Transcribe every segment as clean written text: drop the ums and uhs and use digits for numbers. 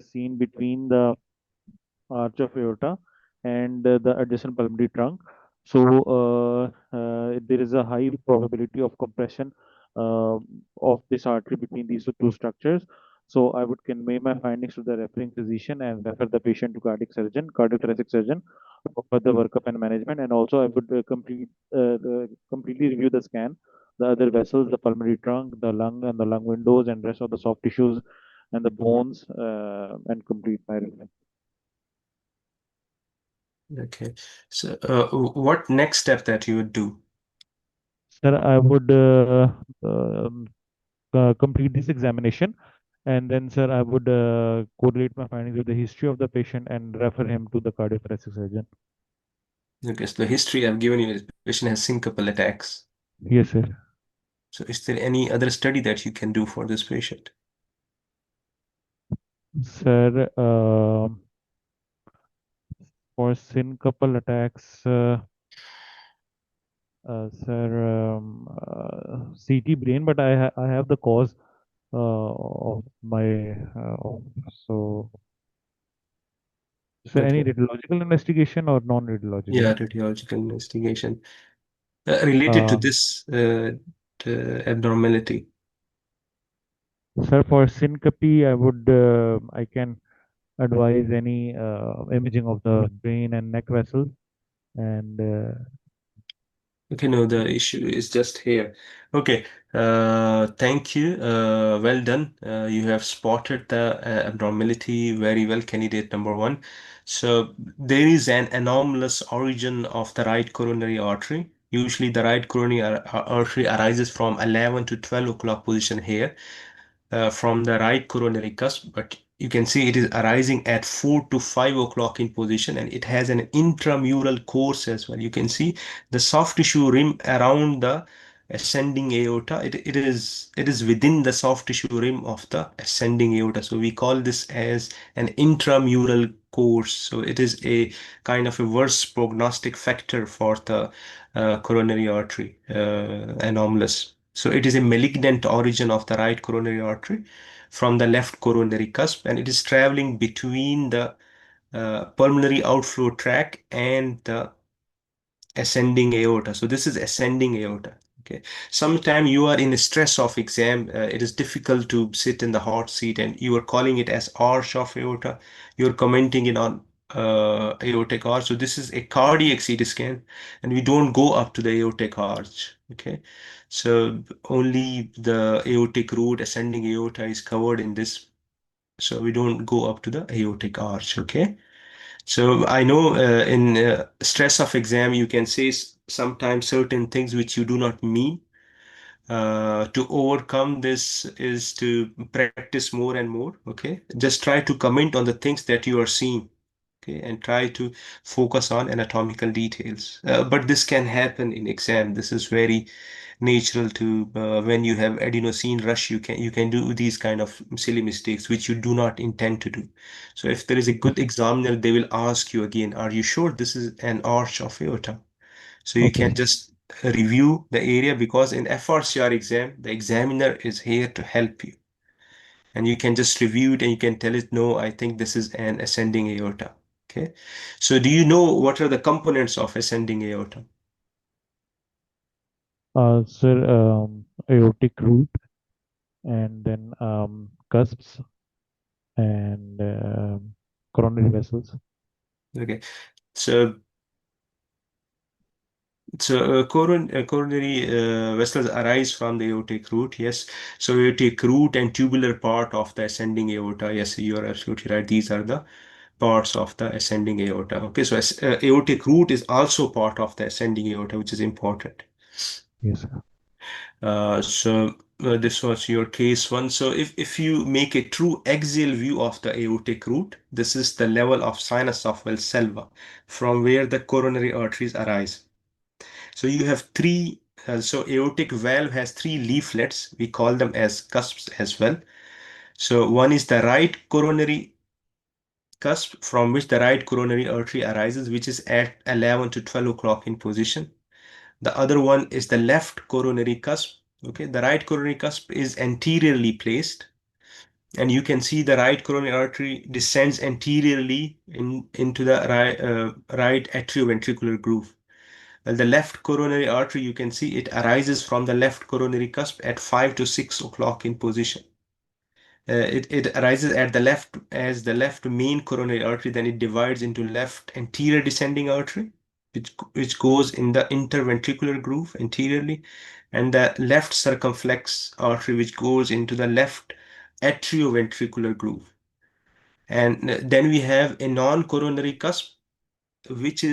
seen between the arch of aorta and the adjacent pulmonary trunk. So there is a high probability of compression uh, of this artery between these two structures. So I would convey my findings to the referring physician and refer the patient to cardiac surgeon, cardiothoracic surgeon for further workup and management. And also I would completely review the scan, the other vessels, the pulmonary trunk, the lung and the lung windows and rest of the soft tissues and the bones and complete my review. Okay. So, what next step that you would do? Sir, I would um, complete this examination and then, sir, I would correlate my findings with the history of the patient and refer him to the cardiothoracic surgeon. Okay, so the history I've given you is patient has syncopal attacks. Yes, sir. So, is there any other study that you can do for this patient? Sir, for syncopal attacks, sir, CT brain, but I have the cause of my so. Sir, any Okay. radiological investigation or non-radiological? Yeah, radiological investigation related to Uh, this abnormality. Sir, for syncope, I can advise any imaging of the brain and neck vessels. And Okay, no, the issue is just here. Okay, thank you. Well done. You have spotted the abnormality very well, candidate number one. So there is an anomalous origin of the right coronary artery. Usually the right coronary artery arises from 11 to 12 o'clock position here from the right coronary cusp, but you can see it is arising at 4 to 5 o'clock in position, and it has an intramural course as well. You can see the soft tissue rim around the ascending aorta. It is within the soft tissue rim of the ascending aorta. So we call this as an intramural course. So it is a kind of a worse prognostic factor for the coronary artery anomalous. So it is a malignant origin of the right coronary artery from the left coronary cusp, and it is traveling between the pulmonary outflow tract and the ascending aorta. So this is ascending aorta. Okay. Sometime you are in a stress of exam. It is difficult to sit in the hot seat, and you are calling it as arch of aorta. You're commenting it on aortic arch. So this is a cardiac CT scan, and we don't go up to the aortic arch. Okay. So only the aortic root, ascending aorta is covered in this. So we don't go up to the aortic arch. Okay. So I know in stress of exam, you can say sometimes certain things which you do not mean. To overcome this is to practice more and more. Okay, just try to comment on the things that you are seeing. Okay, and try to focus on anatomical details. But this can happen in exam. This is very natural to when you have adenosine rush, you can do these kind of silly mistakes which you do not intend to do. So if there is a good examiner, they will ask you again, are you sure this is an arch of aorta? So you okay, can sir. just review the area, because in FRCR exam the examiner is here to help you, and you can just review it and you can tell it, no, I think this is an ascending aorta. Okay, so do you know what are the components of ascending aorta? Sir, aortic root and then cusps and coronary vessels. Okay, so coronary vessels arise from the aortic root, yes. So aortic root and tubular part of the ascending aorta, yes, you are absolutely right. These are the parts of the ascending aorta. Okay, so aortic root is also part of the ascending aorta, which is important. Yes, sir. So this was your case one. So if you make a true axial view of the aortic root, this is the level of sinus of Valsalva from where the coronary arteries arise. So you have three, so aortic valve has three leaflets. We call them as cusps as well. So one is the right coronary cusp from which the right coronary artery arises, which is at 11 to 12 o'clock in position. The other one is the left coronary cusp. Okay, the right coronary cusp is anteriorly placed. And you can see the right coronary artery descends anteriorly into the right atrioventricular groove. Well, the left coronary artery, you can see it arises from the left coronary cusp at 5 to 6 o'clock in position. It arises at the left as the left main coronary artery, then it divides into left anterior descending artery, which goes in the interventricular groove anteriorly, and the left circumflex artery, which goes into the left atrioventricular groove. And then we have a non-coronary cusp, which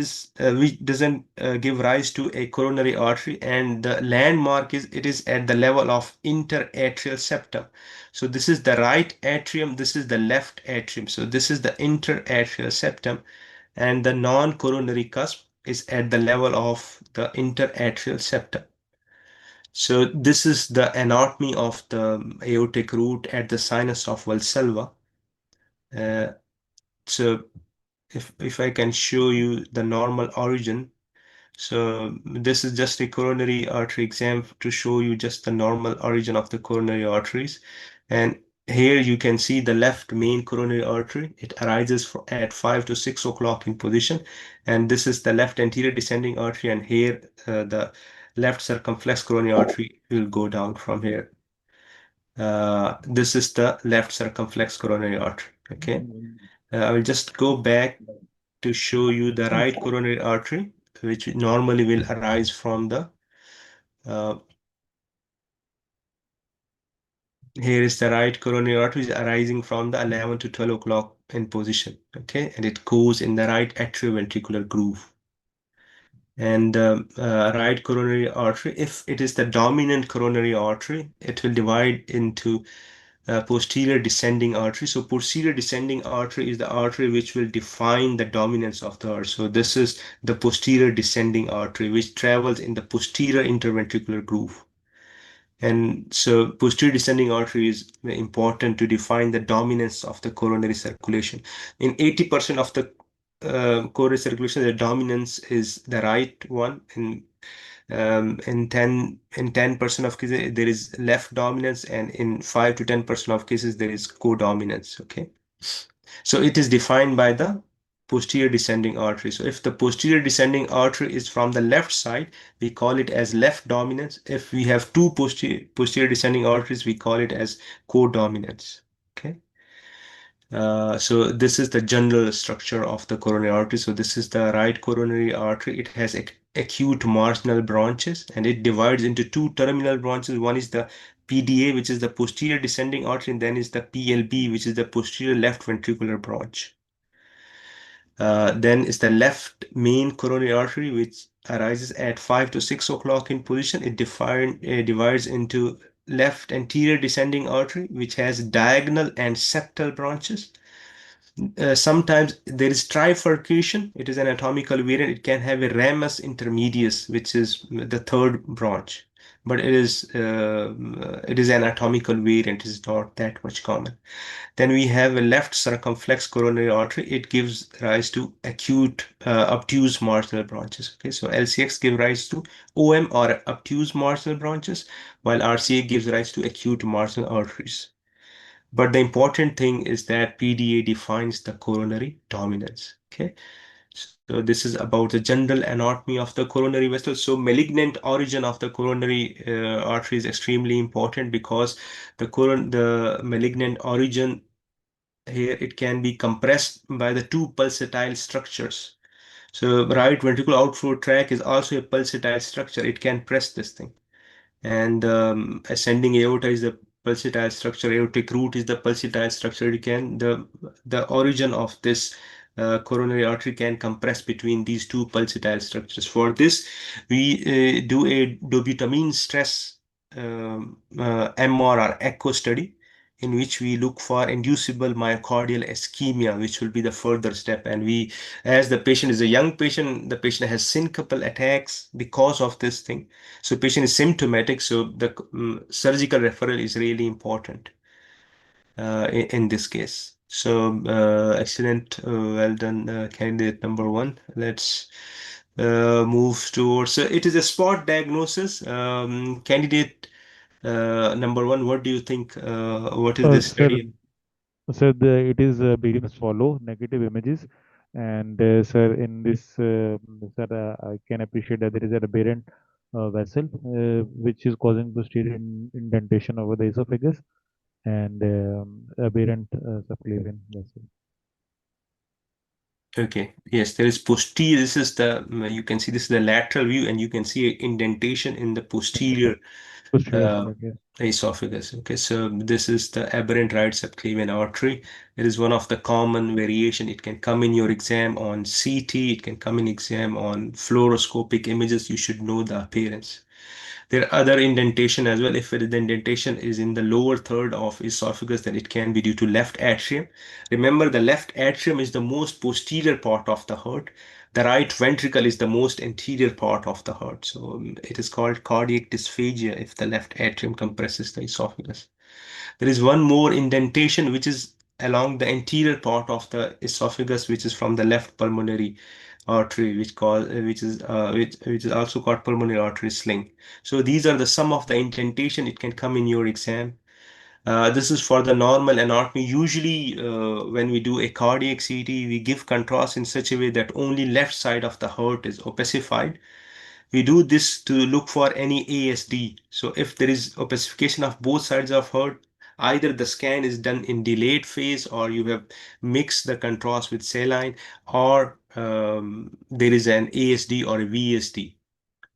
doesn't give rise to a coronary artery, and the landmark is it is at the level of interatrial septum. So this is the right atrium, this is the left atrium, so this is the interatrial septum, and the non-coronary cusp is at the level of the interatrial septum. So this is the anatomy of the aortic root at the sinus of Valsalva. Uh, so if I can show you the normal origin. So this is just a coronary artery exam to show you just the normal origin of the coronary arteries. And here you can see the left main coronary artery. It arises at 5 to 6 o'clock in position. And this is the left anterior descending artery. And here the left circumflex coronary artery will go down from here. This is the left circumflex coronary artery. Okay. I will just go back to show you the right coronary artery, which normally will arise from the uh, here is the right coronary artery arising from the 11 to 12 o'clock in position. Okay, and it goes in the right atrioventricular groove. And right coronary artery, if it is the dominant coronary artery, it will divide into posterior descending artery. So posterior descending artery is the artery which will define the dominance of the heart. So this is the posterior descending artery which travels in the posterior interventricular groove. And so posterior descending artery is important to define the dominance of the coronary circulation. In 80% of the coronary circulation, the dominance is the right one. In 10% of cases, there is left dominance, and in 5 to 10% of cases, there is co-dominance. Okay. So it is defined by the posterior descending artery. So if the posterior descending artery is from the left side, we call it as left dominance. If we have two posterior descending arteries, we call it as co-dominance. Okay. So this is the general structure of the coronary artery. So this is the right coronary artery. It has acute marginal branches, and it divides into two terminal branches. One is the PDA, which is the posterior descending artery, and then is the PLB, which is the posterior left ventricular branch. Then is the left main coronary artery, which arises at 5 to 6 o'clock in position. It divides into left anterior descending artery, which has diagonal and septal branches. Sometimes there is trifurcation. It is an anatomical variant. It can have a ramus intermedius, which is the third branch, but it is an anatomical variant. It is not that much common. Then we have a left circumflex coronary artery. It gives rise to acute obtuse marginal branches. Okay, so LCX gives rise to OM or obtuse marginal branches, while RCA gives rise to acute marginal arteries. But the important thing is that PDA defines the coronary dominance. Okay. So this is about the general anatomy of the coronary vessel. So malignant origin of the coronary artery is extremely important because the malignant origin here, it can be compressed by the two pulsatile structures. So right ventricular outflow tract is also a pulsatile structure. It can press this thing. And ascending aorta is the pulsatile structure. Aortic root is the pulsatile structure. You can the origin of this coronary artery can compress between these two pulsatile structures. For this, we do a dobutamine stress MR or echo study, in which we look for inducible myocardial ischemia, which will be the further step. And as the patient is a young patient, the patient has syncopal attacks because of this thing. So patient is symptomatic, so the surgical referral is really important in this case. So excellent, well done, candidate number one. Let's move towards. So it is a spot diagnosis. Candidate number one, what do you think? What is this Sir, study? So it is medium swallow, negative images, and sir, in this, sir, I can appreciate that there is an aberrant vessel which is causing posterior indentation over the esophagus and aberrant subclavian vessel. Okay, yes, there is posterior. This is the, you can see this is the lateral view, and you can see a indentation in the posterior Posterior uh, side, yes. esophagus. Okay, so this is the aberrant right subclavian artery. It is one of the common variation. It can come in your exam on CT. It can come in exam on fluoroscopic images. You should know the appearance. There are other indentation as well. If the indentation is in the lower third of esophagus, then it can be due to left atrium. Remember, the left atrium is the most posterior part of the heart. The right ventricle is the most anterior part of the heart. So it is called cardiac dysphagia if the left atrium compresses the esophagus. There is one more indentation which is along the anterior part of the esophagus, which is from the left pulmonary artery, which is also called pulmonary artery sling. So these are the some of the indentation. It can come in your exam. This is for the normal anatomy. Usually, when we do a cardiac CT, we give contrast in such a way that only left side of the heart is opacified. We do this to look for any ASD. So if there is opacification of both sides of heart, either the scan is done in delayed phase, or you have mixed the contrast with saline, or there is an ASD or a VSD.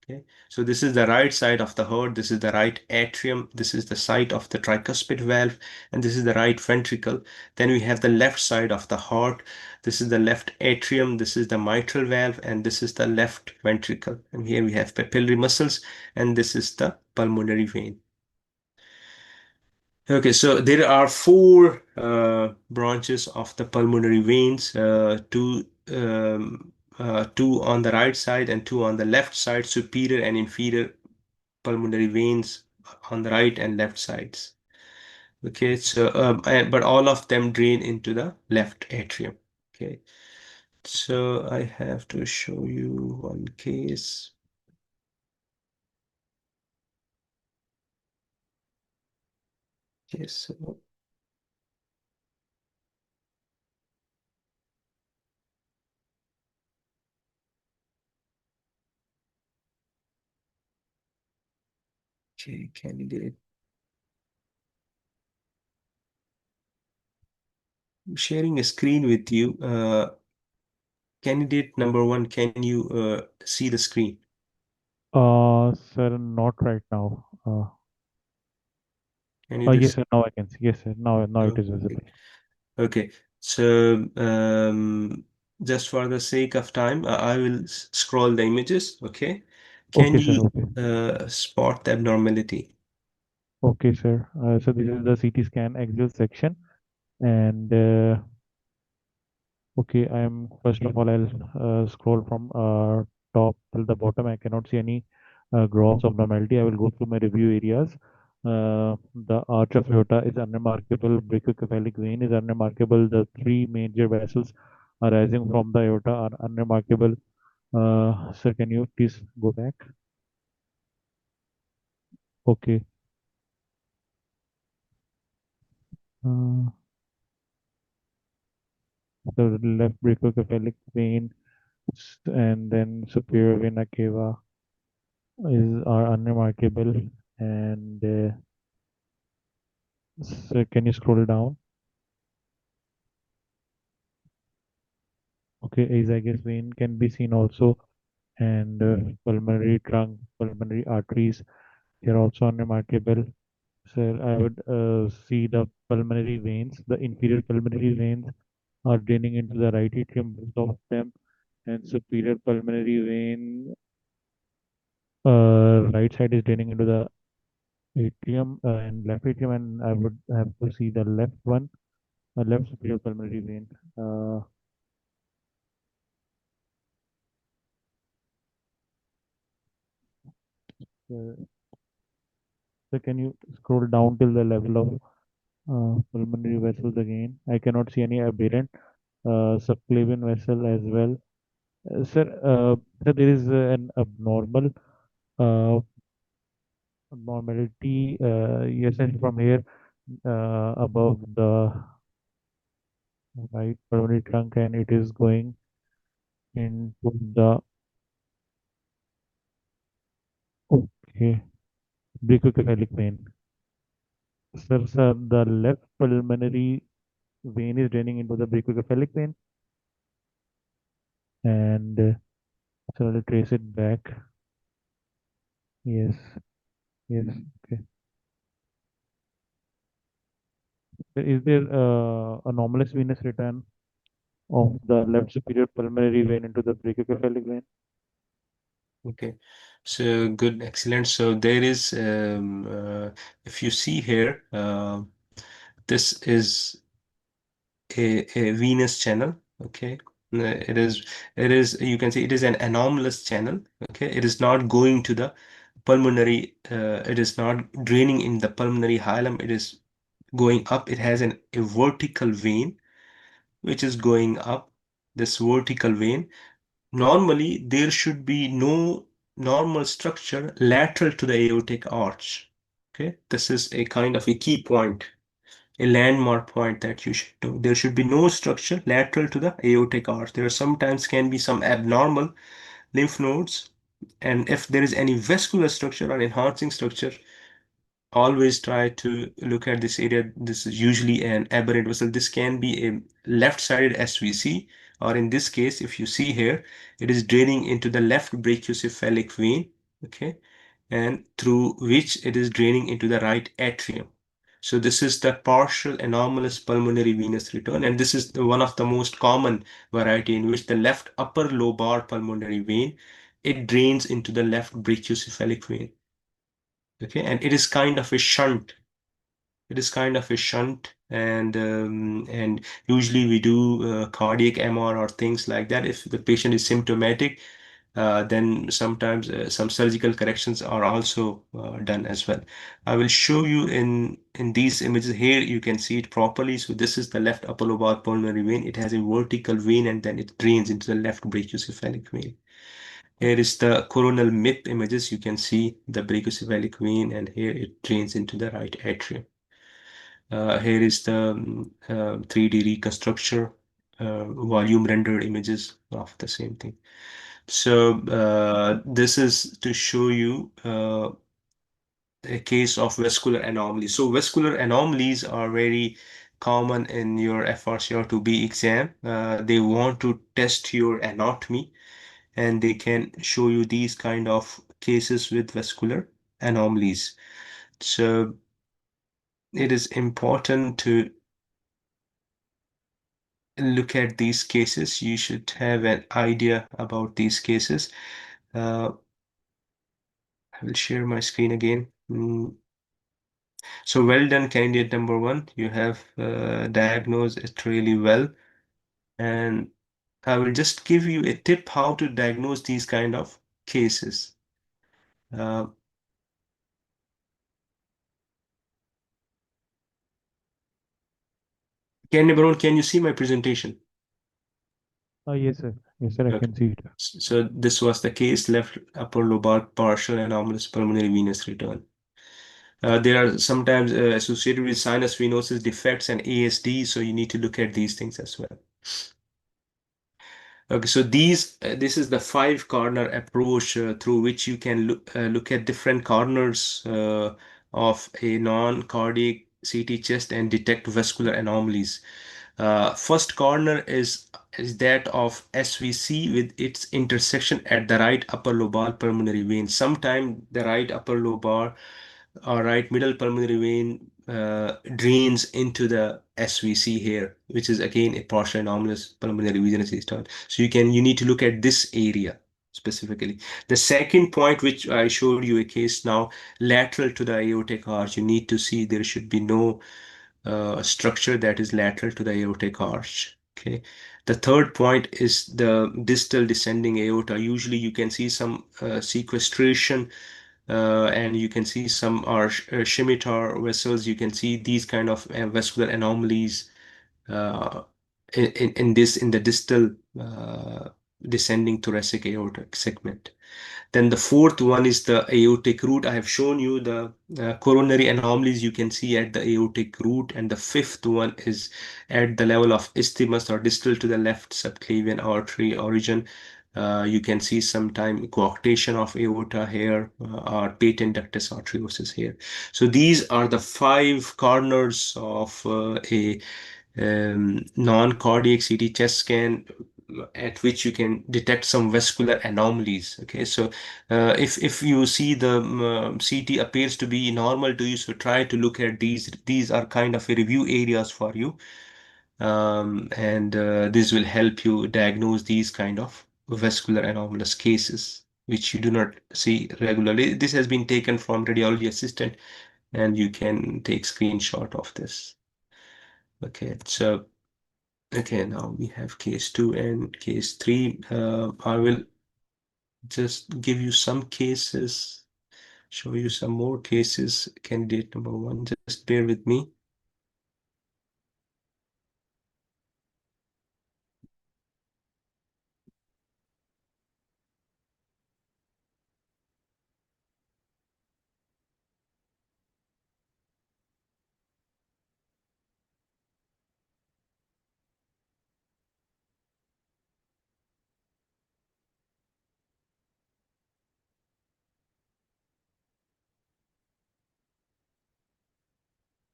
Okay, so this is the right side of the heart. This is the right atrium. This is the site of the tricuspid valve, and this is the right ventricle. Then we have the left side of the heart. This is the left atrium. This is the mitral valve, and this is the left ventricle. And here we have papillary muscles, and this is the pulmonary vein. Okay, so there are four branches of the pulmonary veins, two on the right side and two on the left side, superior and inferior pulmonary veins on the right and left sides. Okay, so but all of them drain into the left atrium. Okay, so I have to show you one case. Yes, so, okay, candidate. I'm sharing a screen with you. Candidate number one, can you see the screen? Sir, not right now. Can you Yes, just? sir. Now I can see. Yes, sir. Now it is Okay. visible. Okay. So just for the sake of time, I will scroll the images. Okay. Can Okay, sir. you Okay. spot the abnormality? Okay, sir. So this is the CT scan axial section, and okay, I am first of all I'll scroll from top till the bottom. I cannot see any gross abnormality. I will go through my review areas. The arch of aorta is unremarkable. Brachiocephalic vein is unremarkable. The three major vessels arising from the aorta are unremarkable. Sir, can you please go back? Okay. Uh, the left brachiocephalic vein and then superior vena cava are unremarkable. And so can you scroll down? Okay, esophagus vein can be seen also, and pulmonary trunk, pulmonary arteries, they are also unremarkable. So I would see the pulmonary veins, the inferior pulmonary veins are draining into the right atrium, both of them, and superior pulmonary vein, right side is draining into the atrium and left atrium, and I would have to see the left one, left superior pulmonary vein. Uh, so so can you scroll down till the level of pulmonary vessels again? I cannot see any aberrant subclavian vessel as well. Sir, there is an uh, abnormality. Yes, and from here above the right pulmonary trunk, and it is going into the okay brachiocephalic vein. Sir, the left pulmonary vein is draining into the brachiocephalic vein, and so I'll trace it back. Yes, yes. Okay. Is there anomalous venous return of the left superior pulmonary vein into the brachiocephalic vein? Okay, so good, excellent. So there is, if you see here, this is a venous channel. Okay, it is, you can see it is an anomalous channel. Okay, it is not going to the pulmonary, it is not draining in the pulmonary hilum. It is going up. It has a vertical vein which is going up. This vertical vein, normally there should be no normal structure lateral to the aortic arch. Okay, this is a kind of a key point, a landmark point that you should do. There should be no structure lateral to the aortic arch. There sometimes can be some abnormal lymph nodes, and if there is any vascular structure or enhancing structure, always try to look at this area. This is usually an aberrant vessel. This can be a left-sided SVC, or in this case, if you see here, it is draining into the left brachiocephalic vein, okay, and through which it is draining into the right atrium. So this is the partial anomalous pulmonary venous return, and this is one of the most common variety in which the left upper lobar pulmonary vein, it drains into the left brachiocephalic vein. Okay, and it is kind of a shunt. It is kind of a shunt, and usually we do cardiac MR or things like that. If the patient is symptomatic, then sometimes some surgical corrections are also done as well. I will show you in these images here. You can see it properly. So this is the left upper lobar pulmonary vein. It has a vertical vein, and then it drains into the left brachiocephalic vein. Here is the coronal MIP images. You can see the brachiocephalic vein, and here it drains into the right atrium. Here is the 3D reconstruction, volume rendered images of the same thing. So this is to show you a case of vascular anomaly. So vascular anomalies are very common in your FRCR2B exam. They want to test your anatomy, and they can show you these kind of cases with vascular anomalies. So it is important to look at these cases. You should have an idea about these cases. Uh, I will share my screen again. So well done, candidate number one. You have diagnosed it really well. And I will just give you a tip how to diagnose these kind of cases. Uh, candidate number one, can you see my presentation? Yes, sir. Yes, sir. I Okay. can see it. So this was the case, left upper lobar partial anomalous pulmonary venous return. There are sometimes associated with sinus venosus defects and ASD, so you need to look at these things as well. Okay, so this is the five corner approach through which you can look at different corners of a non-cardiac CT chest and detect vascular anomalies. First corner is that of SVC with its intersection at the right upper lobar pulmonary vein. Sometimes the right upper lobar or right middle pulmonary vein drains into the SVC here, which is again a partial anomalous pulmonary venous system. So you need to look at this area specifically. The second point, which I showed you a case now, lateral to the aortic arch, you need to see there should be no structure that is lateral to the aortic arch. Okay. The third point is the distal descending aorta. Usually you can see some sequestration and you can see some are scimitar vessels. You can see these kind of vascular anomalies uh, in the distal. descending thoracic aortic segment. Then the fourth one is the aortic root. I have shown you the coronary anomalies you can see at the aortic root. And the fifth one is at the level of isthmus or distal to the left subclavian artery origin. You can see sometime coarctation of aorta here or patent ductus arteriosus here. So these are the five corners of a non-cardiac CT chest scan at which you can detect some vascular anomalies. Okay, so if you see the CT appears to be normal to you, so try to look at these. These are kind of a review areas for you, and this will help you diagnose these kind of vascular anomalous cases which you do not see regularly. This has been taken from radiology assistant, and you can take screenshot of this. Okay, so okay, now we have case 2 and case 3. I will just give you some cases, show you some more cases. Candidate number 1, just bear with me.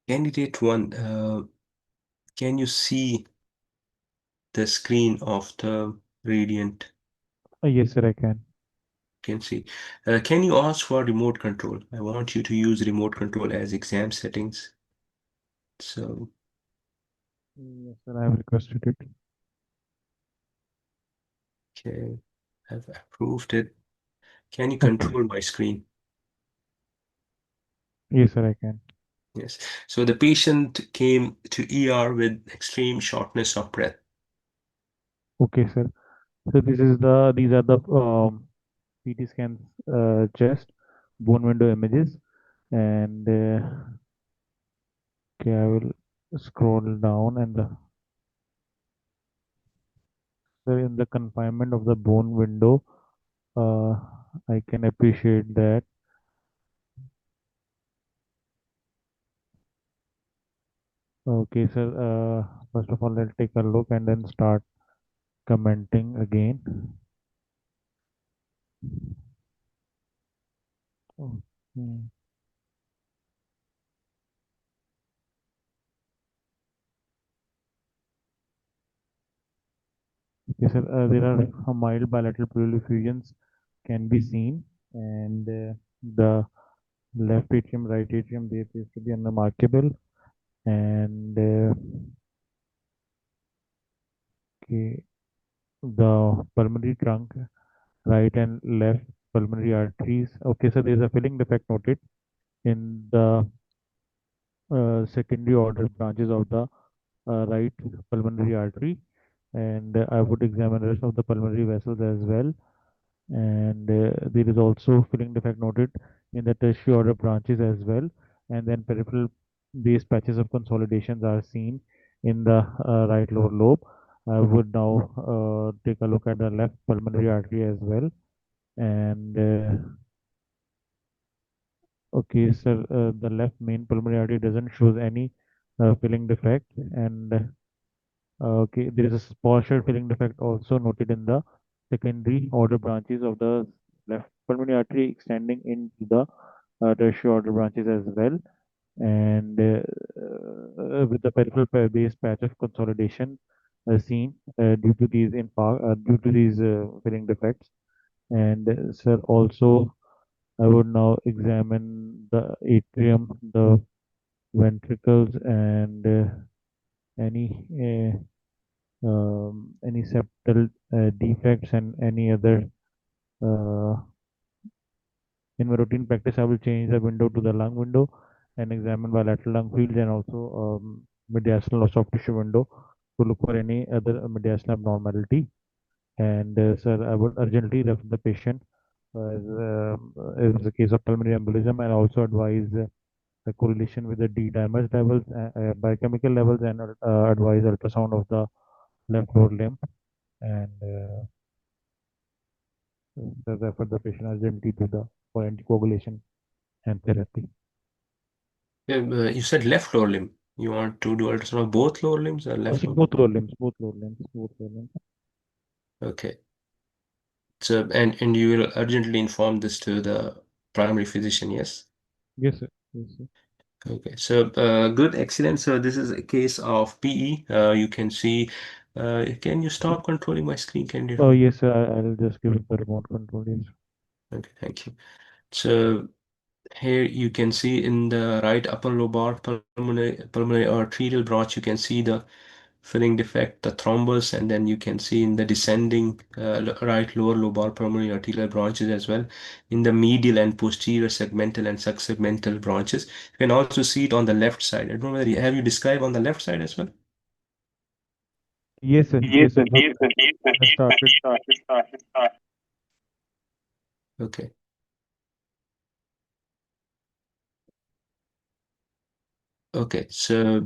Candidate 1, can you see the screen of the Radiant? Yes, sir, I can. Can see. Can you ask for remote control? I want you to use remote control as exam settings. So, Yes, sir, I have requested it. okay, I've approved it. Can you Okay. control my screen? Yes, sir, I can. Yes. So the patient came to ER with extreme shortness of breath. Okay, sir. So these are the CT scans, chest, bone window images, and okay, I will scroll down and in the confinement of the bone window, uh, I can appreciate that. Okay, sir. First of all, I'll take a look and then start commenting again. Okay. Okay, sir. There are mild bilateral pleural effusions can be seen, and the left atrium, right atrium, they appears to be unremarkable, and okay, the pulmonary trunk, right and left pulmonary arteries. Okay, so there's a filling defect noted in the secondary order branches of the right pulmonary artery, and I would examine the rest of the pulmonary vessels as well. And there is also filling defect noted in the tertiary order branches as well. And then peripheral base patches of consolidations are seen in the right lower lobe. I would now take a look at the left pulmonary artery as well. And okay, sir, the left main pulmonary artery doesn't show any filling defect, and okay, there is a partial filling defect also noted in the secondary order branches of the left pulmonary artery extending into the tertiary order branches as well. And with the peripheral base patch of consolidation seen due to these filling defects. And sir, also I would now examine the atrium, the ventricles, and any any septal defects and any other. Uh, in my routine practice, I will change the window to the lung window and examine bilateral lung fields and also mediastinal or soft tissue window to look for any other mediastinal abnormality. And sir, I would urgently refer the patient as a case of pulmonary embolism, and also advise the correlation with the D-dimers levels, biochemical levels, and advise ultrasound of the left lower limb. And refer the patient urgently to the for anticoagulation and therapy. You said left lower limb. You want to do ultrasound of both lower limbs or left lower? Both lower limbs, both lower limbs, both lower limbs. Okay. So, and you will urgently inform this to the primary physician, yes? Yes, sir. Yes, sir. Okay, so good, excellent. So this is a case of PE. You can see, can you stop controlling my screen? Can you? Oh, yes, sir. I'll just give it the remote control. Yes. Okay, thank you. So here you can see in the right upper lobar pulmonary arterial branch, you can see the filling defect, the thrombus, and then you can see in the descending right lower lobar pulmonary arterial branches as well, in the medial and posterior segmental and subsegmental branches. You can also see it on the left side. I don't know whether have you described on the left side as well? Yes, sir. Yes, Yes, sir. sir. But Yes, sir. Yes, sir. I Yes, sir. started. Okay. Okay, so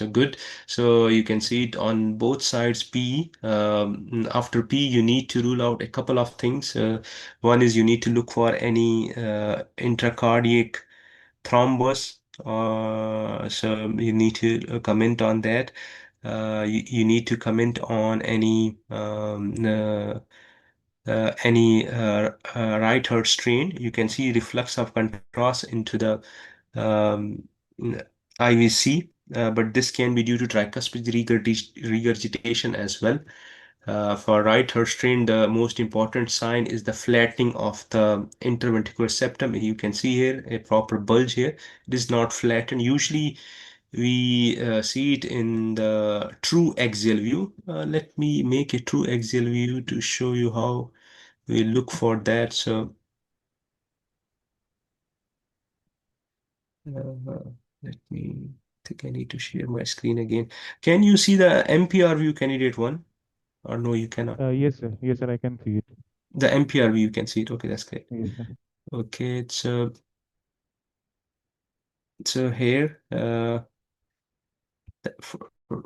good. So you can see it on both sides P. After P, you need to rule out a couple of things. One is you need to look for any intracardiac thrombus. So you need to comment on that. You need to comment on any right heart strain. You can see reflux of contrast into the um, IVC, but this can be due to tricuspid regurgitation as well. For right heart strain, the most important sign is the flattening of the interventricular septum. You can see here a proper bulge here. It is not flattened. Usually, we see it in the true axial view. Let me make a true axial view to show you how we look for that. So let me think I need to share my screen again. Can you see the MPR view candidate one? Or no, you cannot. Yes, sir. Yes, sir. I can see it. The MPR view, you can see it. Okay, that's great. Yes, sir. Okay, so here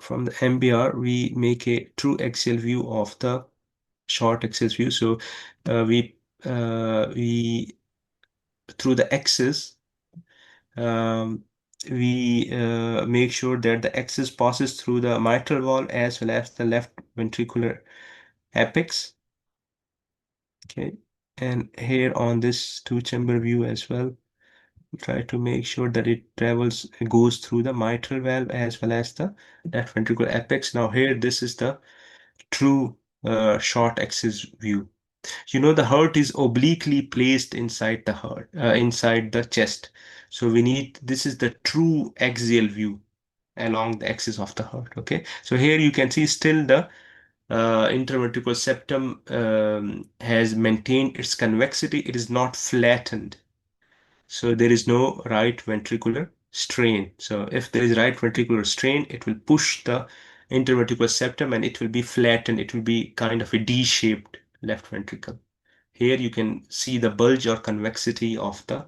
from the MBR, we make a true axial view of the short axis view. So we through the axis um, we make sure that the axis passes through the mitral valve as well as the left ventricular apex. Okay, and here on this two chamber view as well, try to make sure that it goes through the mitral valve as well as the left ventricular apex. Now here, this is the true short axis view. You know, the heart is obliquely placed inside the heart, inside the chest. So this is the true axial view along the axis of the heart. Okay. So here you can see still the interventricular septum has maintained its convexity. It is not flattened. So there is no right ventricular strain. So if there is right ventricular strain, it will push the interventricular septum and it will be flattened. It will be kind of a D-shaped left ventricle. Here you can see the bulge or convexity of the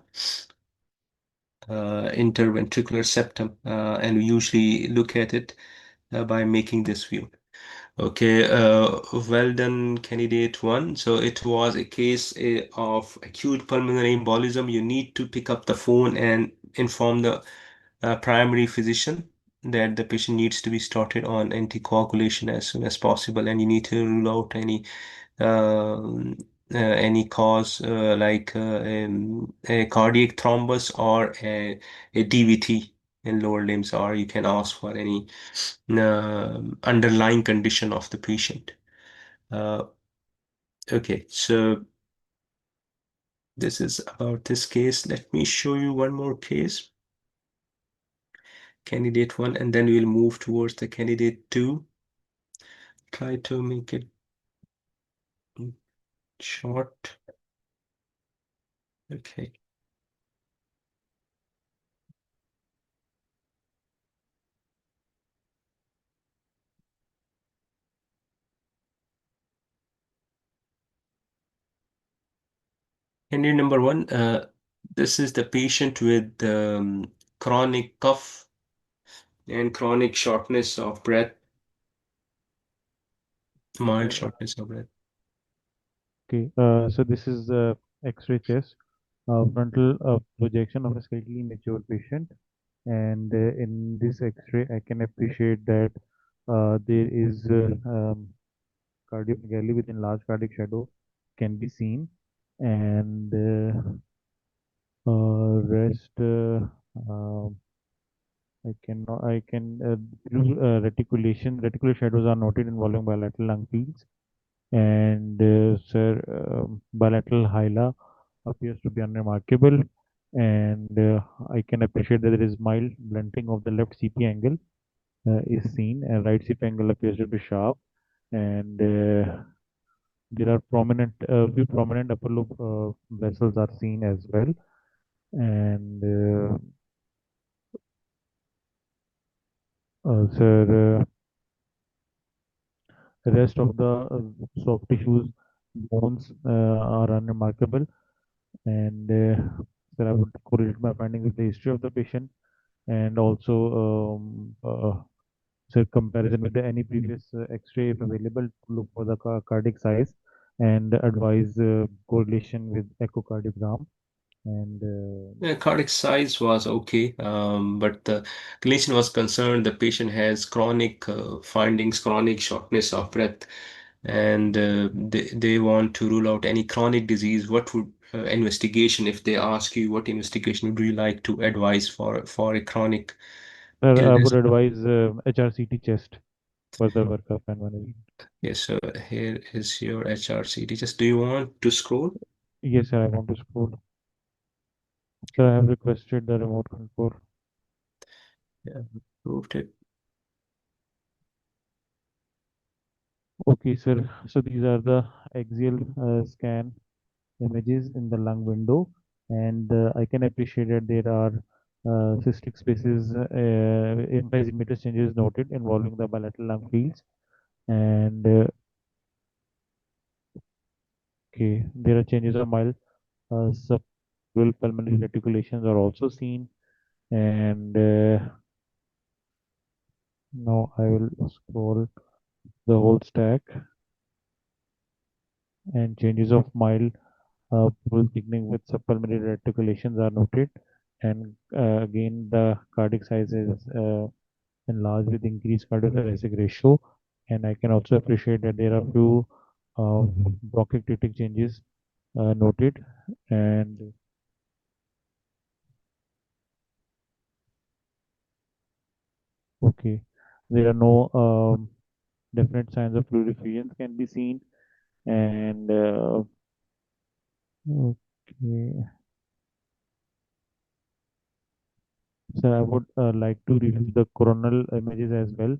interventricular septum, and we usually look at it by making this view. Okay, well done, candidate one. So it was a case of acute pulmonary embolism. You need to pick up the phone and inform the primary physician that the patient needs to be started on anticoagulation as soon as possible, and you need to rule out um, any cause a cardiac thrombus or a DVT in lower limbs, or you can ask for any underlying condition of the patient. Uh, okay, so this is about this case. Let me show you one more case, candidate one, and then we'll move towards the candidate two. Try to make it short. Okay. Candidate number one, this is the patient with chronic cough and chronic shortness of breath, mild Okay. shortness of breath. Okay, so this is the X-ray chest, frontal projection of a slightly mature patient, and in this X-ray, I can appreciate that there is cardiomegaly within large cardiac shadow can be seen, and rest. I can through reticular shadows are noted involving bilateral lung fields, and sir, bilateral hyla appears to be unremarkable, and I can appreciate that there is mild blunting of the left CP angle is seen, and right CP angle appears to be sharp, and there are few prominent upper lobe vessels are seen as well, and sir, the rest of the soft tissues, bones are unremarkable, and sir, I would correlate my finding with the history of the patient and also so comparison with any previous X-ray if available to look for the cardiac size and advise correlation with echocardiogram and The cardiac size was okay, but the clinician was concerned the patient has chronic findings, chronic shortness of breath, and they want to rule out any chronic disease. What would investigation, if they ask you what investigation would you like to advise for a chronic I would illness? advise HRCT chest for the workup and management. Yes, so here is your HRCT. Just do you want to scroll? Yes, sir, I want to scroll. Sir, I have requested the remote control. Yeah, moved it. Okay, sir. So these are the axial scan images in the lung window, and I can appreciate that there are cystic spaces, emphysematous changes noted involving the bilateral lung fields, and okay, there are changes of mild subdural pulmonary reticulations are also seen, and now I will scroll the whole stack, and changes of mild pulse thickening with subpulmonary reticulations are noted, and again the cardiac size is enlarged with increased cardiothoracic ratio, and I can also appreciate that there are few uh, bronchiectatic changes noted, and okay, there are no definite signs of fluid effusions can be seen, and okay, so I would like to review the coronal images as well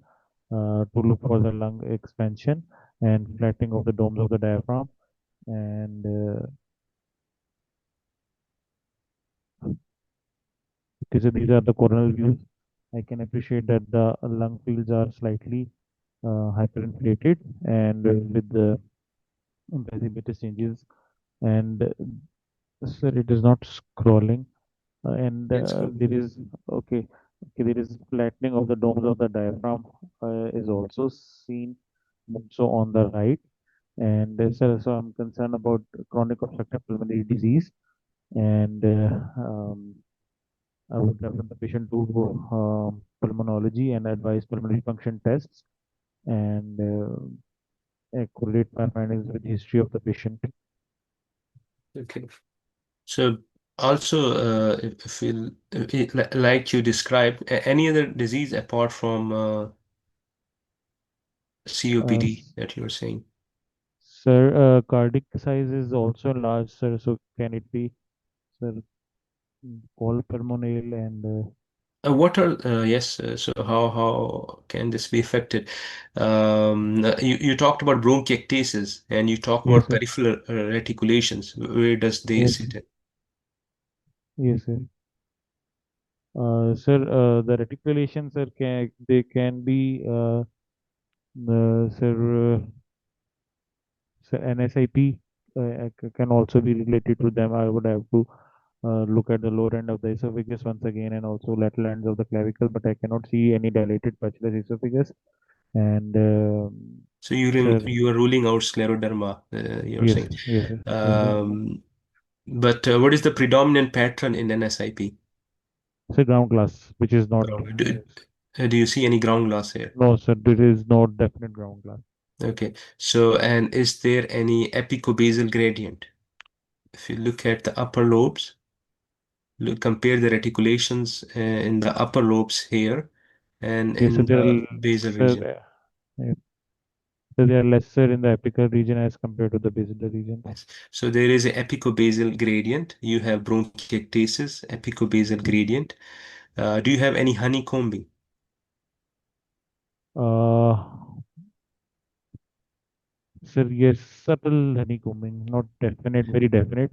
to look for the lung expansion and flattening of the domes of the diaphragm. And okay, so these are the coronal views. I can appreciate that the lung fields are slightly hyperinflated and with the emphysematous changes. And sir, it is not scrolling. And Let's go. there is okay, okay, there is flattening of the domes of the diaphragm is also seen so on the right. And so I'm concerned about chronic obstructive pulmonary disease, and I would refer the patient to pulmonology and advise pulmonary function tests and correlate my findings with the history of the patient. Okay. So also, if you like you described any other disease apart from Uh, COPD s- that you're saying? Sir, cardiac size is also large, sir. So can it be, sir, called pulmonale and What are yes? So how can this be affected? You talked about bronchiectasis and you talk yes, about sir. peripheral reticulations. Where does they Yes, sit in? yes, sir. Sir, the reticulations, sir, they can be, sir, so NSIP can also be related to them. I would have to look at the lower end of the esophagus once again and also lateral ends of the clavicle, but I cannot see any dilated patulous esophagus. And So sir, you are ruling out scleroderma, you're yes, saying. yes, yes, yes, sir. Um, but what is the predominant pattern in NSIP? Sir, ground glass, which is not. Do you see any ground glass here? No, sir, there is no definite ground glass. Okay. So, and is there any epicobasal gradient? If you look at the upper lobes, compare the reticulations in the upper lobes here and Okay, so in there the are, basal sir, region. so they are lesser in the apical region as compared to the basilar region. Yes. So there is a epicobasal gradient. You have bronchiectasis, epicobasal gradient. Do you have any honeycombing? Uh, sir, yes, subtle honeycombing, not definite, very definite.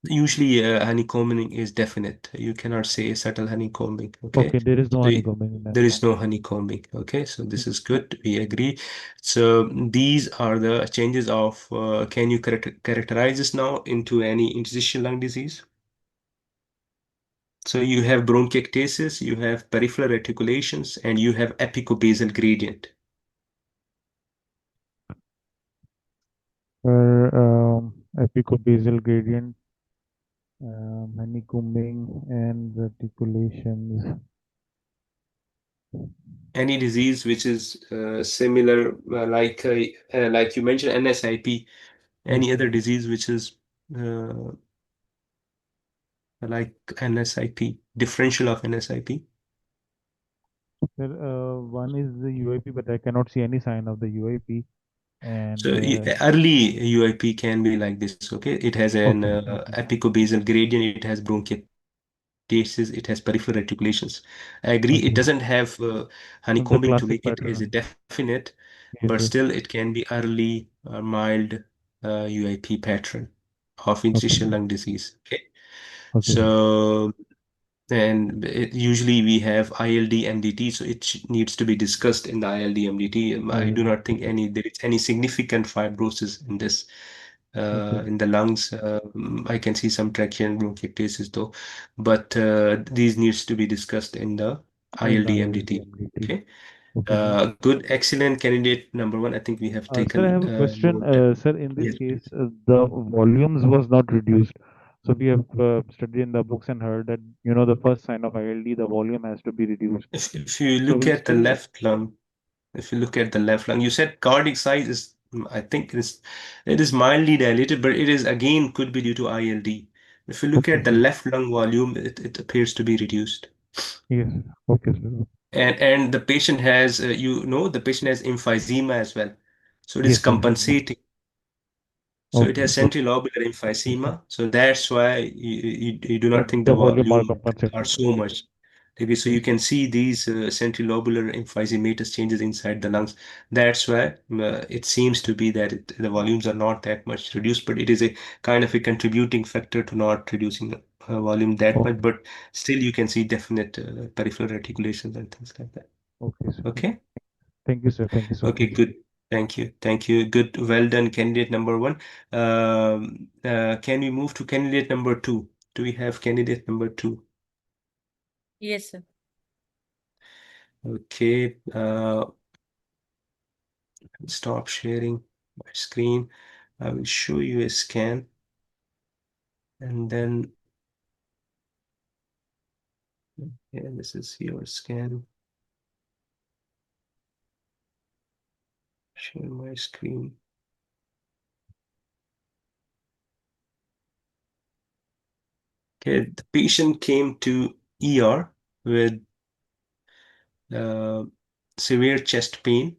Usually, honeycombing is definite. You cannot say subtle honeycombing. Okay, Okay, there is no so honeycombing in that there is one. no honeycombing. Okay, so this is good. We agree. So these are the changes of. Can you characterize this now into any interstitial lung disease? So you have bronchiectasis, you have peripheral reticulations, and you have epicobasal gradient. For epicobasal gradient, honeycombing, and reticulations. Any disease which is similar, like you mentioned NSIP, Yes, any sir. other disease which is uh, like NSIP, differential of NSIP. Sir, one is the UIP, but I cannot see any sign of the UIP. And So early UIP can be like this, okay? It has an okay, okay. apicobasal gradient, it has bronchiectasis, it has peripheral reticulations. I agree, it doesn't Okay. have honeycombing to The make it classic as a pattern. definite, but Yes, still yes. it can be early mild UIP pattern of Okay, interstitial lung disease. Okay, okay. so usually we have ILD MDT, so it needs to be discussed in the ILD MDT. I do not think there is any significant fibrosis in this Okay. in the lungs. I can see some traction bronchiectasis though, but these needs to be discussed in the In the ILD MDT. ILD-MDT. Okay. Okay, sir. Good, excellent candidate number one. I think we have Sir, I taken have a question. note. Sir, in this Yes, case, please. the volumes was not reduced. So we have studied in the books and heard that, the first sign of ILD, the volume has to be reduced. If you So look we at the still, left lung, if you look at the left lung, you said cardiac size is, I think it is mildly dilated, but it is again could be due to ILD. If you look okay, at the sir. left lung volume, it appears to be reduced. Yes, okay, sir. And the patient has, the patient has emphysema as well. So it is Yes, sir. compensating. So it Okay, has so centrilobular emphysema. So that's why you do not think the the volume are volume are compensating. so much. Maybe so you Yes, can see these centrilobular emphysematous changes inside the lungs. That's why it seems to be that the volumes are not that much reduced, but it is a kind of a contributing factor to not reducing the volume that much. okay, But still, you can see definite peripheral reticulations and things like that. okay, sir. Okay. Thank you, sir. Thank you so Okay, much. good. Thank you. Thank you. Good. Well done, candidate number one. Can we move to candidate number two? Do we have candidate number two? Yes, sir. Okay. Stop sharing my screen. I will show you a scan and then, yeah, this is your scan. Share my screen. Okay, the patient came to ER with uh, severe chest pain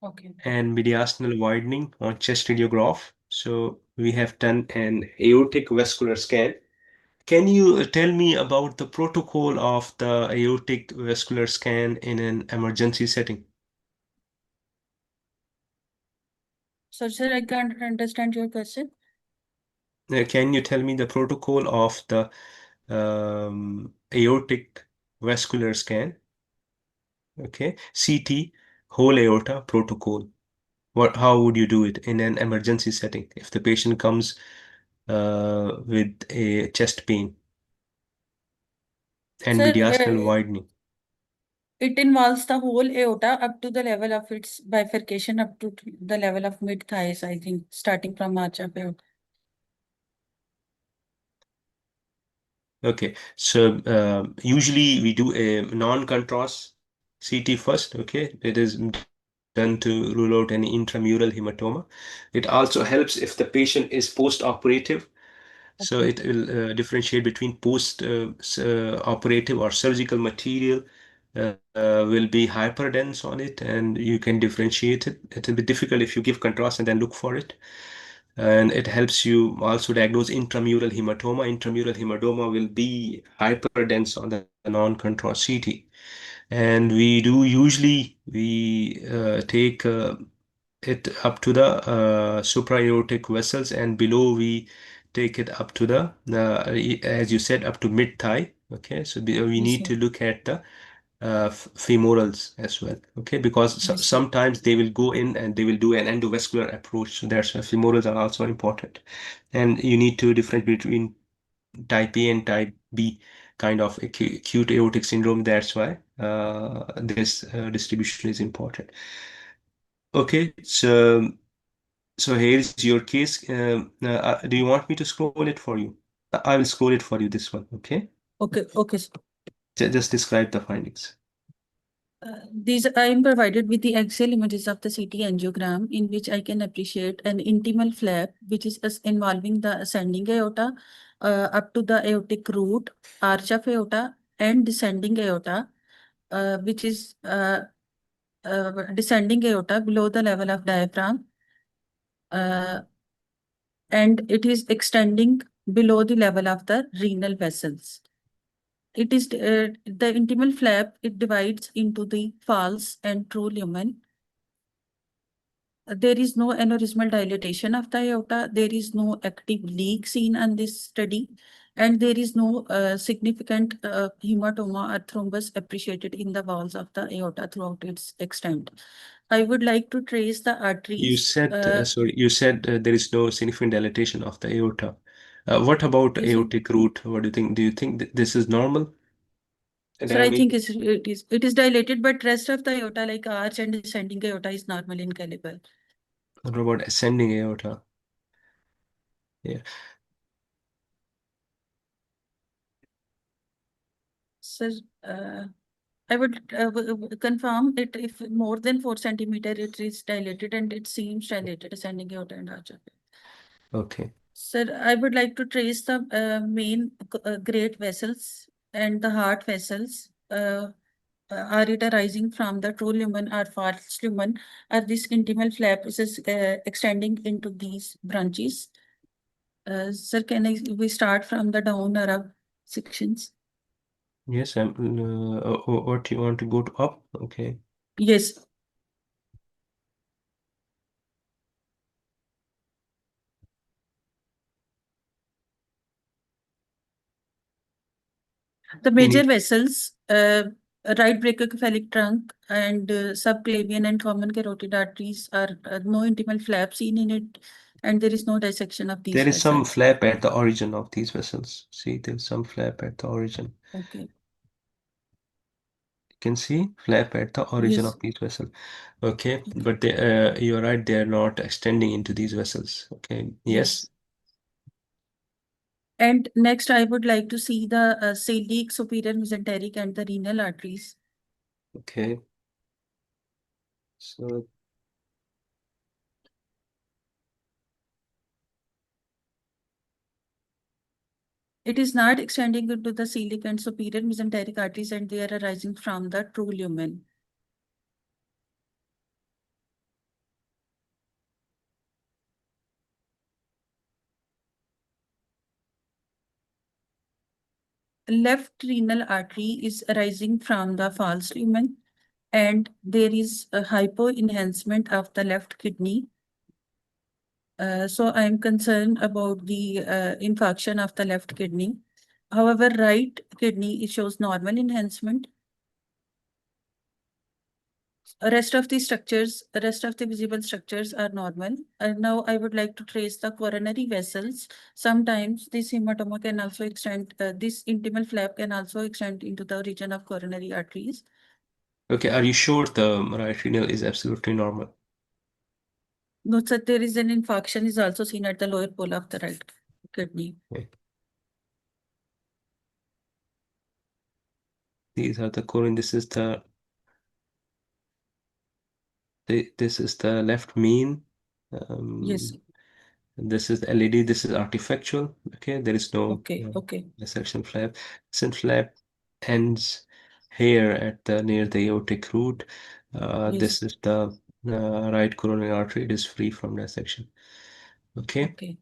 Okay. and mediastinal widening on chest radiograph. So we have done an aortic vascular scan. Can you tell me about the protocol of the aortic vascular scan in an emergency setting? So, sir, I can't understand your question. Can you tell me the protocol of the aortic vascular scan? Okay, CT, whole aorta protocol. How would you do it in an emergency setting if the patient comes with a chest pain and Sir, mediastinal widening? It involves the whole aorta up to the level of its bifurcation up to the level of mid thighs, I think, starting from arch of aorta. Okay, so usually we do a non-contrast CT first. Okay, it is done to rule out any intramural hematoma. It also helps if the patient is post-operative, so Okay. it will differentiate between post operative or surgical material will be hyperdense on it, and you can differentiate it. It will be difficult if you give contrast and then look for it. And it helps you also diagnose intramural hematoma. Intramural hematoma will be hyperdense on the non-contrast CT. And we do usually we take it up to the supraaortic vessels, and below we take it up to the as you said, up to mid thigh. Okay, so we Yes, need sir. to look at the femorals as well. Okay, because Yes, sir. sometimes they will go in and they will do an endovascular approach, so that's why femorals are also important. And you need to differentiate between type A and type B kind of acute aortic syndrome. That's why this distribution is important. Okay, so here's your case. Do you want me to scroll it for you? I will scroll it for you, this one. Okay, Okay, okay, sir. just describe the findings. These I am provided with the axial images of the CT angiogram, in which I can appreciate an intimal flap, which is involving the ascending aorta up to the aortic root, arch of aorta, and descending aorta, which is descending aorta below the level of diaphragm, uh, and it is extending below the level of the renal vessels. It is the intimal flap, it divides into the false and true lumen. There is no aneurysmal dilatation of the aorta. There is no active leak seen on this study. And there is no significant hematoma or thrombus appreciated in the walls of the aorta throughout its extent. I would like to trace the You arteries. said, sorry, you said there is no significant dilatation of the aorta. What about Yes, sir. aortic root? What do you think? Do you think this is normal Sir, I think diameter? it is dilated, but rest of the aorta, like arch and descending aorta, is normal in caliber. What about ascending aorta? Yeah. Sir, I would confirm it if more than 4 centimeter it is dilated, and it seems dilated, ascending aorta and arch of it. Okay. Sir, I would like to trace the main great vessels and the heart vessels. Are it arising from the true lumen or false lumen, or this intimal flap is extending into these branches? Sir, we start from the down or up sections? Yes, what you want to go to up? Okay. Yes. The You major need, vessels, right brachiocephalic trunk and subclavian and common carotid arteries are no intimal flap seen in it, and there is no dissection of these there is some vessels. flap at the origin of these vessels. See, there's some flap at the origin. Okay. You can see flap at the origin Yes. of these vessels. Okay, Okay. but you're right, they're not extending into these vessels. Okay, yes. Yes. And next, I would like to see the celiac, superior mesenteric, and the renal arteries. Okay, so It is not extending into the celiac and superior mesenteric arteries, and they are arising from the true lumen. Left renal artery is arising from the false lumen, and there is a hypo-enhancement of the left kidney. So I am concerned about the infarction of the left kidney. However, right kidney, it shows normal enhancement. Rest of the visible structures are normal. And now I would like to trace the coronary vessels. Sometimes this hematoma can also extend, this intimal flap can also extend into the region of coronary arteries. Okay, are you sure the right renal is absolutely normal? No, sir, there is an infarction is also seen at the lower pole of the right kidney. Okay. These are the corin. This is the left main. Yes. This is LED. This is artifactual. Okay, there is no Okay. Okay. dissection flap. Dissection flap ends here at the near the aortic root. Yes. This is the right coronary artery. It is free from dissection. Okay. Okay.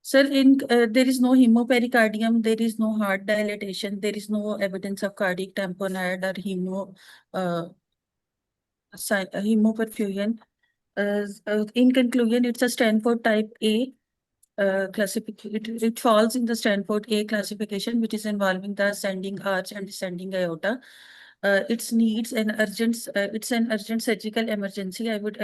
Sir, there is no hemopericardium, there is no heart dilatation, there is no evidence of cardiac tamponade or hemoperfusion. In conclusion, it's a Stanford type A classification. It falls in the Stanford A classification, which is involving the ascending arch and descending aorta. It's an urgent surgical emergency. I would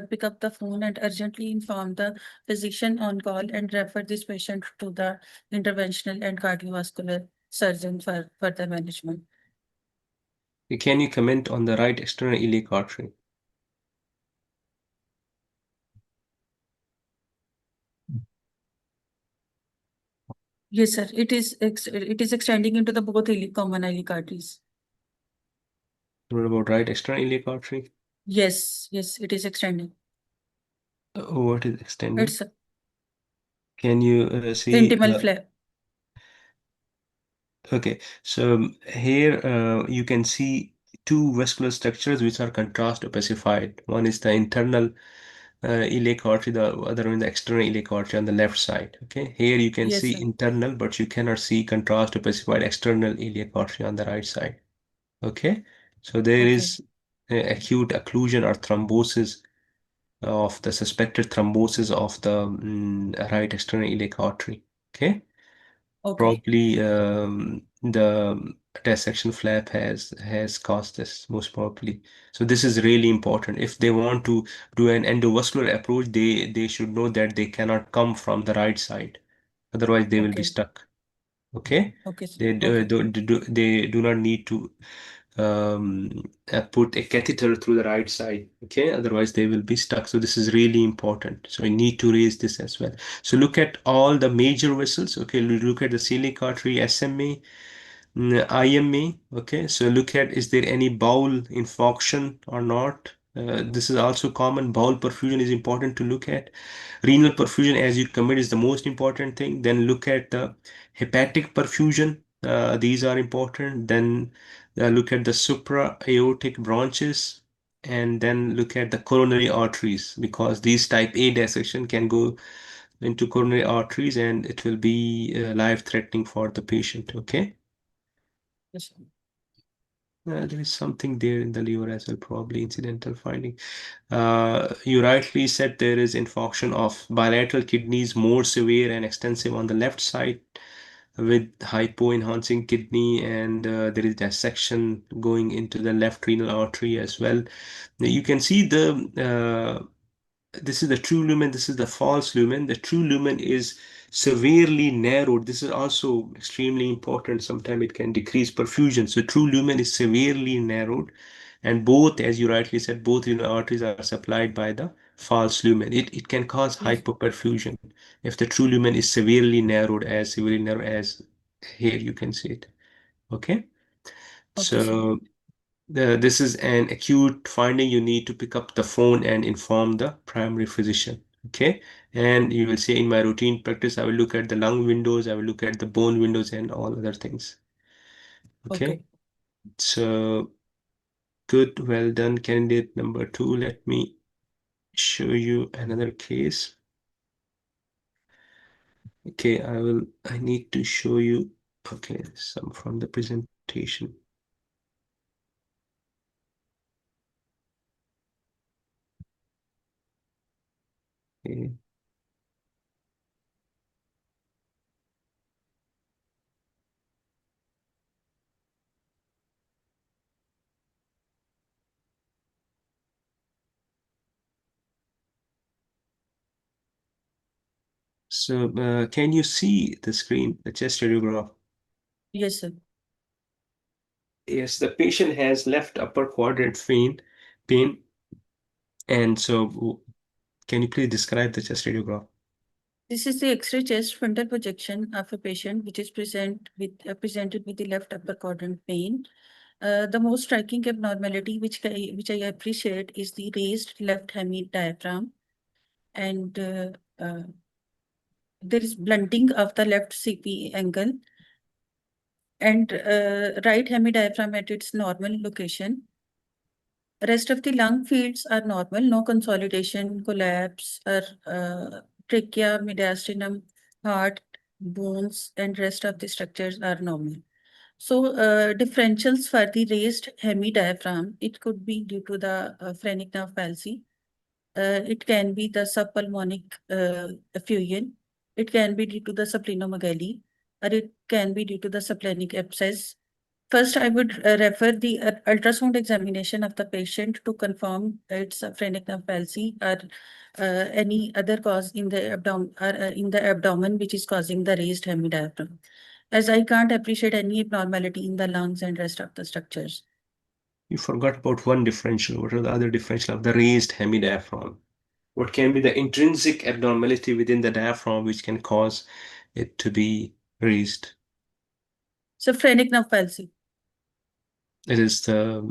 pick up the phone and urgently inform the physician on call and refer this patient to the interventional and cardiovascular surgeon for further management. Can you comment on the right external iliac artery? Yes, sir. It is extending into the both common iliac arteries. What about right external iliac artery? Yes, yes, it is extending. What is extending? It's Can you see intimal flap. Okay, so here you can see two vascular structures which are contrast opacified. One is the internal iliac artery, the other one is the external iliac artery on the left side. Okay, here you can Yes, see sir. internal, but you cannot see contrast opacified external iliac artery on the right side. Okay, so there Okay. is acute occlusion or thrombosis of the suspected thrombosis of the right external iliac artery. Okay. Okay. Probably the dissection flap has caused this most probably. So this is really important. If they want to do an endovascular approach, they should know that they cannot come from the right side. Otherwise, they will be Okay. stuck. Okay, Okay, sir. they Okay. they do not need to put a catheter through the right side. Okay, otherwise they will be stuck. So this is really important. So I need to raise this as well. So look at all the major vessels. Okay, look at the celiac artery, SMA, IMA. Okay, so look at, is there any bowel infarction or not? This is also common. Bowel perfusion is important to look at. Renal perfusion, as you commit, is the most important thing. Then look at the hepatic perfusion. These are important. Then look at the supra aortic branches, and then look at the coronary arteries, because these type A dissection can go into coronary arteries and it will be life-threatening for the patient. Okay. Yes, sir. There is something there in the liver as well, probably incidental finding. You rightly said there is infarction of bilateral kidneys, more severe and extensive on the left side with hypo-enhancing kidney, and there is dissection going into the left renal artery as well. Now you can see this is the true lumen, this is the false lumen. The true lumen is severely narrowed. This is also extremely important. Sometimes it can decrease perfusion. So true lumen is severely narrowed, and both, as you rightly said, both renal arteries are supplied by the false lumen. It can cause Yes. hypoperfusion if the true lumen is severely narrowed as here you can see it. Okay. Okay, sir. So this is an acute finding. You need to pick up the phone and inform the primary physician. Okay. And you will say, in my routine practice, I will look at the lung windows, I will look at the bone windows and all other things. Okay. Okay. So good. Well done, candidate number two. Let me show you another case. Okay. I need to show you, okay, some from the presentation. Okay. So can you see the screen, the chest radiograph? Yes, sir. Yes, the patient has left upper quadrant pain. And so, can you please describe the chest radiograph? This is the X-ray chest frontal projection of a patient which is presented with the left upper quadrant pain. The most striking abnormality which I appreciate is the raised left hemi diaphragm, and there is blunting of the left CP angle, and right hemi diaphragm at its normal location. Rest of the lung fields are normal, no consolidation, collapse, or trachea, mediastinum, heart, bones, and rest of the structures are normal. So differentials for the raised hemidiaphragm, it could be due to the phrenic nerve palsy. It can be the subpulmonic effusion. It can be due to the splenomegaly, or it can be due to the splenic abscess. First, I would refer the ultrasound examination of the patient to confirm its phrenic nerve palsy or any other cause in the abdomen which is causing the raised hemidiaphragm, as I can't appreciate any abnormality in the lungs and rest of the structures. You forgot about one differential. What are the other differential of the raised hemidiaphragm? What can be the intrinsic abnormality within the diaphragm which can cause it to be raised? So phrenic nerve palsy. It is the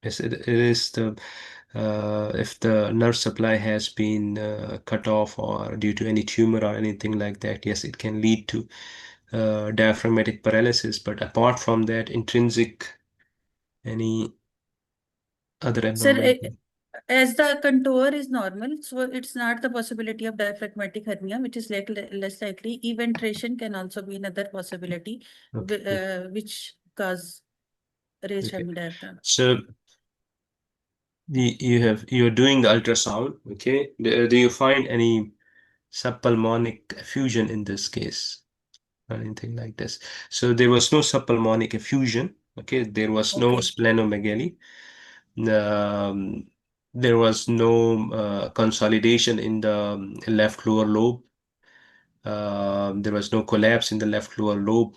yes, it is the if the nerve supply has been cut off or due to any tumor or anything like that, yes, it can lead to diaphragmatic paralysis. But apart from that, intrinsic any other Sir, abnormality? as the contour is normal, so it's not the possibility of diaphragmatic hernia, which is less likely. Eventration can also be another possibility, Okay. which cause raised Okay. hemidiaphragm. So you're doing the ultrasound, okay? Do you find any subpulmonic effusion in this case? Or anything like this. So there was no subpulmonic effusion, okay? There was no Okay. splenomegaly. Um, there was no consolidation in the left lower lobe. There was no collapse in the left lower lobe.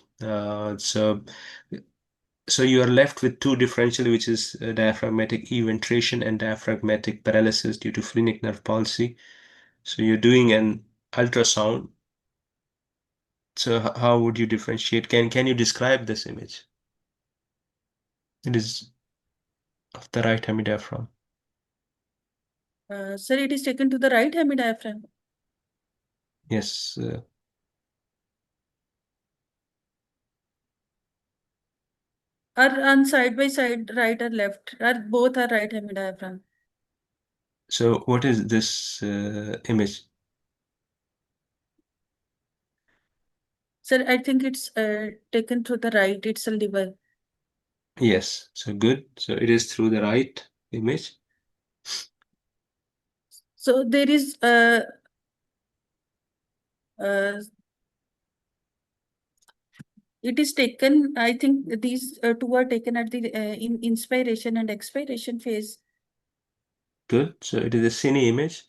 So you are left with two differential, which is diaphragmatic eventration and diaphragmatic paralysis due to phrenic nerve palsy. So you're doing an ultrasound. So how would you differentiate? Can you describe this image? It is of the right hemidiaphragm. Sir, it is taken to the right hemidiaphragm. Yes. Or on side by side, right or left, or both are right hemidiaphragm. So what is this image? Sir, I think it's taken to the right. It's a liver. Yes. So good. So it is through the right image. So there is uh, it is taken. I think these two are taken at the in inspiration and expiration phase. Good. So it is a cine image.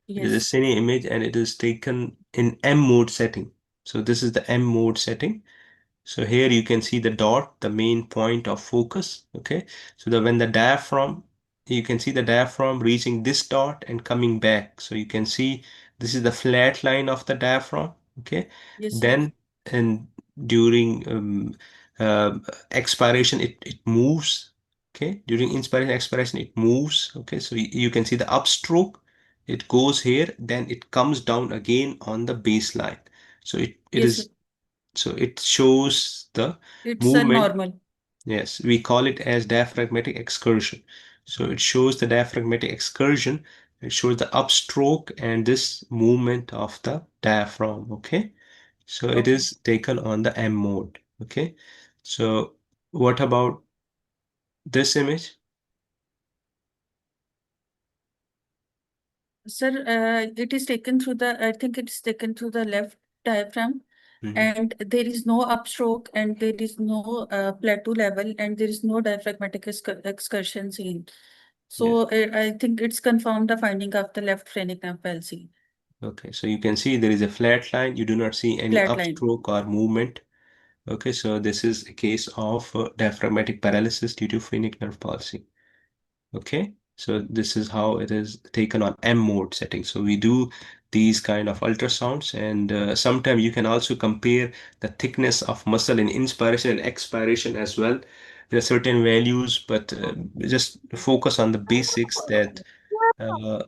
It is a Yes. cine image and it is taken in M mode setting. So this is the M mode setting. So here you can see the dot, the main point of focus. Okay. So that when the diaphragm, you can see the diaphragm reaching this dot and coming back. So you can see this is the flat line of the diaphragm. Okay. Yes, sir. Then and during uh, expiration, it moves. Okay. During inspiration, expiration, it moves. Okay. So you can see the upstroke. It goes here, then it comes down again on the baseline. So it Yes, sir. is so it shows the It's a movement. normal. Yes, we call it as diaphragmatic excursion. So it shows the diaphragmatic excursion. It shows the upstroke and this movement of the diaphragm. Okay. So it Okay. is taken on the M mode. Okay. So what about this image? Sir, it is taken through the, I think it's taken through the left diaphragm, Mhm. and there is no upstroke, and there is no plateau level, and there is no diaphragmatic excursion seen. Yes. So I think it's confirmed the finding of the left phrenic nerve palsy. Okay. So you can see there is a flat line. You do not see any Flat line. upstroke or movement. Okay, so this is a case of diaphragmatic paralysis due to phrenic nerve palsy. Okay, so this is how it is taken on M mode setting. So we do these kind of ultrasounds, and sometimes you can also compare the thickness of muscle in inspiration and expiration as well. There are certain values, but just focus on the basics that uh,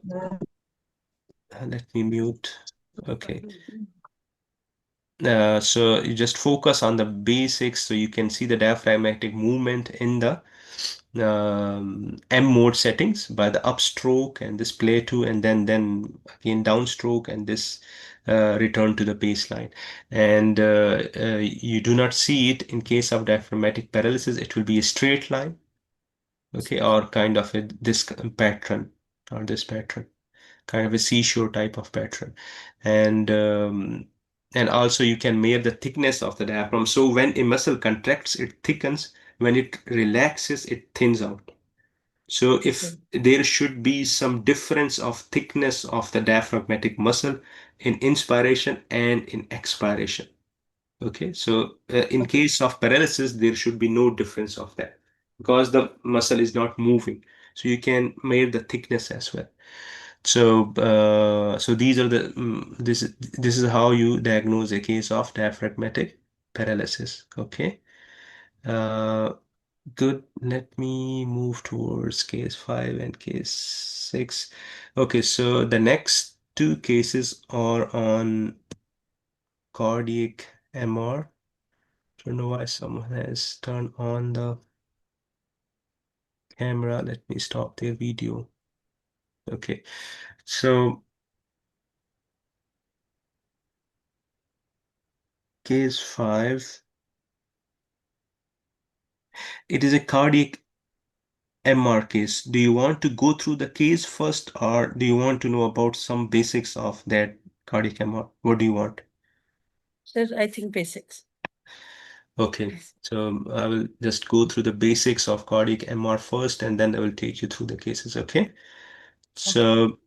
let me mute. Okay. So you just focus on the basics so you can see the diaphragmatic movement in the M mode settings by the upstroke and this play to, and then again downstroke and this return to the baseline. And you do not see it in case of diaphragmatic paralysis. It will be a straight line, okay, or kind of a this pattern or this pattern, kind of a seashore type of pattern. And also you can measure the thickness of the diaphragm. So when a muscle contracts, it thickens. When it relaxes, it thins out. So if there should be some difference of thickness of the diaphragmatic muscle in inspiration and in expiration. Okay, so in case of paralysis, there should be no difference of that because the muscle is not moving. So you can measure the thickness as well. So these are the this is how you diagnose a case of diaphragmatic paralysis. Okay. Uh, Good. Let me move towards case 5 and case 6. Okay, so the next two cases are on cardiac MR. Don't know why someone has turned on the camera. Let me stop their video. Okay, so case 5, it is a cardiac MR case. Do you want to go through the case first, or do you want to know about some basics of that cardiac MR? What do you want? Sir, I think basics. Okay, so I will just go through the basics of cardiac MR first, and then I will take you through the cases. Okay. So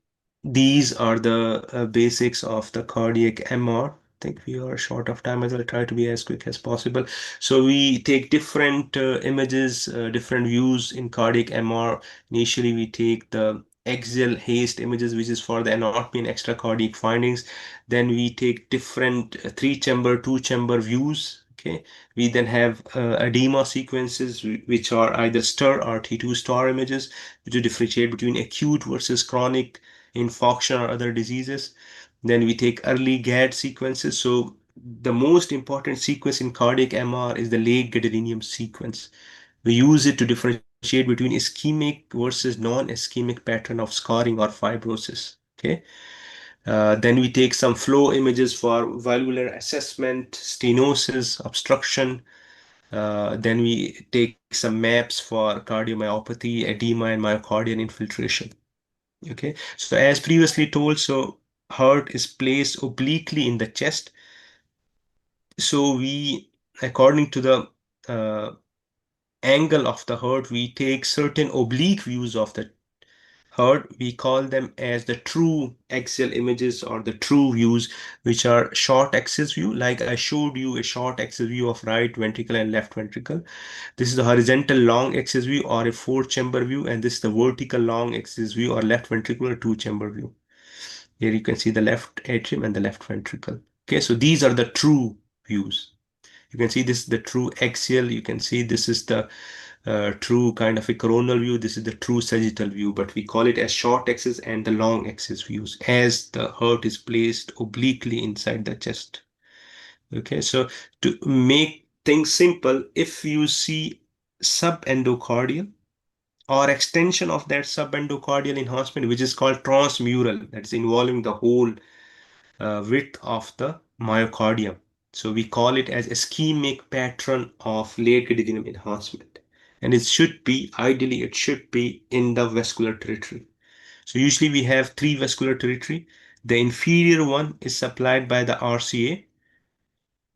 these are the basics of the cardiac MR. I think we are short of time. I will try to be as quick as possible. So we take different images, different views in cardiac MR. Initially, we take the axial haste images, which is for the anatomy and extracardiac findings. Then we take different three-chamber, two-chamber views. Okay. We then have edema sequences, which are either STIR or T2 star images to differentiate between acute versus chronic infarction or other diseases. Then we take early GAD sequences. So the most important sequence in cardiac MR is the late gadolinium sequence. We use it to differentiate between ischemic versus non-ischemic pattern of scarring or fibrosis. Okay. Then we take some flow images for valvular assessment, stenosis, obstruction. Then we take some maps for cardiomyopathy, edema, and myocardial infiltration. Okay, so as previously told, so heart is placed obliquely in the chest. So we, according to the uh, angle of the heart, we take certain oblique views of the heard, we call them as the true axial images or the true views, which are short axis view. Like I showed you a short axis view of right ventricle and left ventricle. This is the horizontal long axis view or a four chamber view, and this is the vertical long axis view or left ventricular two chamber view. Here you can see the left atrium and the left ventricle. Okay, so these are the true views. You can see this is the true axial. You can see this is the true kind of a coronal view. This is the true sagittal view, but we call it as short axis and the long axis views as the heart is placed obliquely inside the chest. Okay, so to make things simple, if you see subendocardial or extension of that subendocardial enhancement, which is called transmural, that's involving the whole width of the myocardium. So we call it as ischemic pattern of late gadolinium enhancement. And it should be, ideally, it should be in the vascular territory. So usually we have three vascular territory. The inferior one is supplied by the RCA.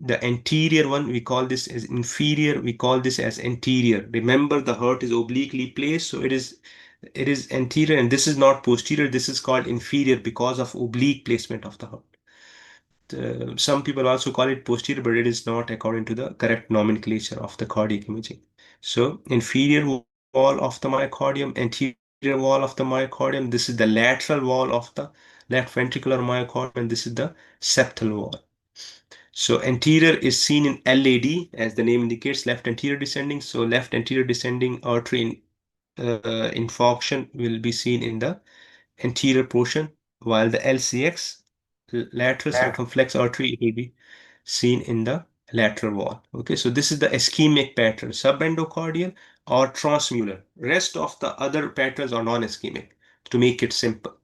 The anterior one, we call this as inferior, we call this as anterior. Remember, the heart is obliquely placed, so it is anterior, and this is not posterior, this is called inferior because of oblique placement of the heart. some people also call it posterior, but it is not according to the correct nomenclature of the cardiac imaging. So inferior wall of the myocardium, anterior wall of the myocardium, this is the lateral wall of the left ventricular myocardium, and this is the septal wall. So anterior is seen in LAD, as the name indicates, left anterior descending. So left anterior descending artery infarction will be seen in the anterior portion, while the LCX, lateral circumflex artery, it will be seen in the lateral wall. Okay, so this is the ischemic pattern, subendocardial or transmural. Rest of the other patterns are non-ischemic, to make it simple.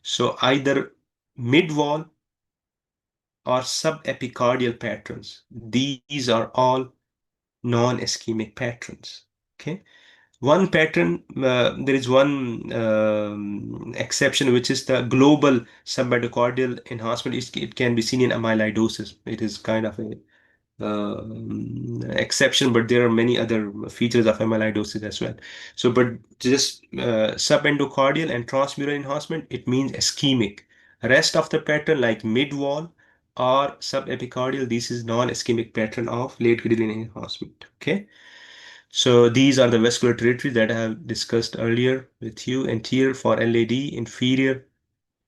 So either mid wall or subepicardial patterns. These are all non-ischemic patterns. Okay. One pattern, there is one exception, which is the global subendocardial enhancement. It can be seen in amyloidosis. It is kind of a exception, but there are many other features of amyloidosis as well. So, but just subendocardial and transmural enhancement, it means ischemic. Rest of the pattern, like mid wall or subepicardial, this is non-ischemic pattern of late gadolinium enhancement. Okay. So these are the vascular territories that I have discussed earlier with you. Anterior for LAD, inferior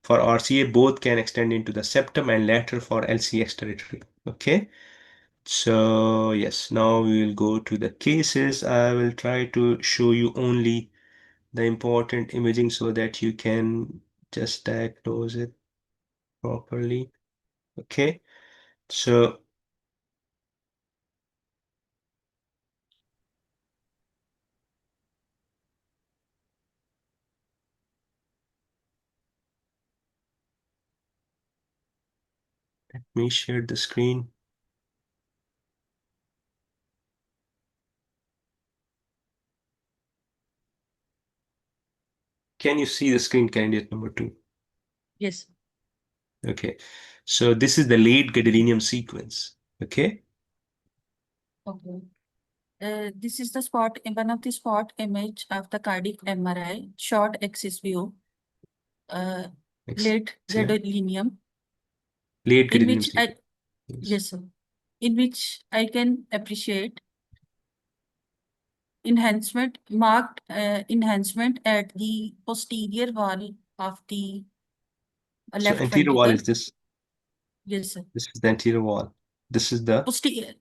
for RCA, both can extend into the septum, and lateral for LCX territory. Okay. So yes, now we will go to the cases. I will try to show you only the important imaging so that you can just diagnose it properly. Okay. So let me share the screen. Can you see the screen, candidate number 2? Yes. Okay. So this is the late gadolinium sequence. Okay. Okay. This is the spot, one of the spot image of the cardiac MRI, short axis view, late Excellent. gadolinium, Late in gadolinium which sequence. yes, sir, in which I can appreciate marked enhancement at the posterior wall of the So left anterior wall ventricle. is this. Yes, sir. This is the anterior wall. This is the Posterior.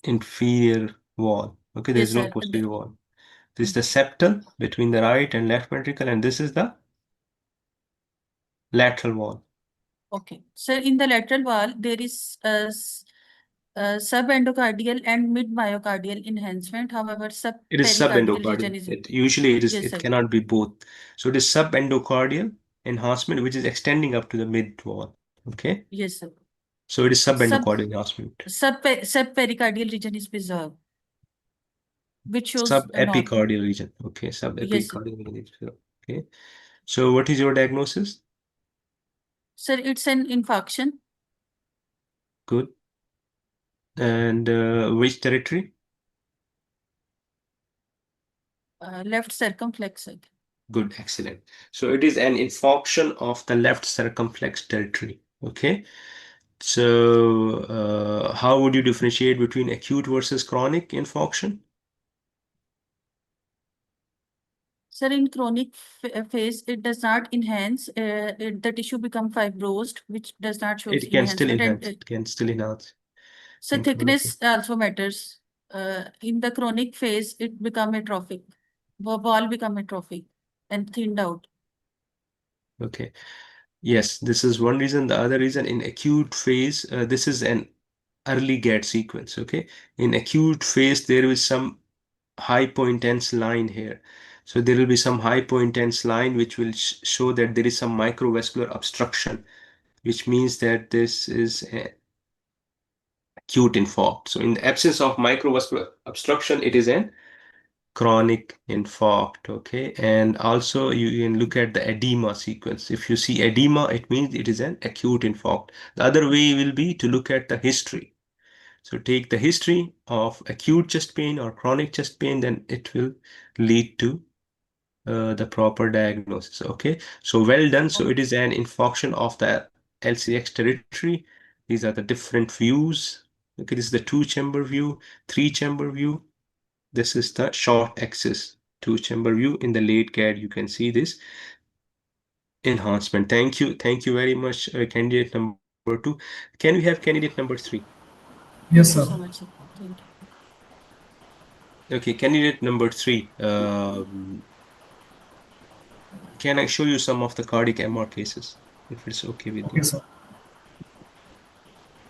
inferior wall. Okay, there Yes, is no sir. posterior wall. This is the septal between the right and left ventricle, and this is the lateral wall. Okay. So in the lateral wall, there is subendocardial and mid-myocardial enhancement. However, It is subpericardial region subendocardial. is. Usually Yes, it sir. cannot be both. So it is subendocardial enhancement, which is extending up to the mid wall. Okay. Yes, sir. So it is Sub subendocardial enhancement. subpericardial region is preserved, which shows a normal. Subepicardial region. Okay, Yes, sir. subepicardial region. Okay. So what is your diagnosis? Sir, it's an infarction. Good. And which territory? Left circumflex. Good, excellent. So it is an infarction of the left circumflex territory. Okay. So how would you differentiate between acute versus chronic infarction? Sir, in chronic phase, it does not enhance. The tissue become fibrosed, which does not show It can still enhancement. And enhance. It can still enhance so in chronic. thickness also matters. In the chronic phase, it become atrophic. The wall become atrophic and thinned out. Okay. Yes, this is one reason. The other reason, in acute phase, this is an early GAD sequence. Okay. In acute phase, there is some hypointense line here. So there will be some hypointense line which will show that there is some microvascular obstruction, which means that this is a acute infarct. So in the absence of microvascular obstruction, it is an chronic infarct. Okay. And also you can look at the edema sequence. If you see edema, it means it is an acute infarct. The other way will be to look at the history. So take the history of acute chest pain or chronic chest pain, then it will lead to the proper diagnosis. Okay. So well done. So it is an infarction of the LCX territory. These are the different views. Okay, this is the two-chamber view, three-chamber view. This is the short axis, two-chamber view. In the late CAD, you can see this enhancement. Thank you. Thank you very much, candidate number two. Can we have candidate number three? Thank Yes, you sir. so much, sir. Thank you. Okay, candidate number three. Can I show you some of the cardiac MR cases, if it's okay with Okay, you? sir.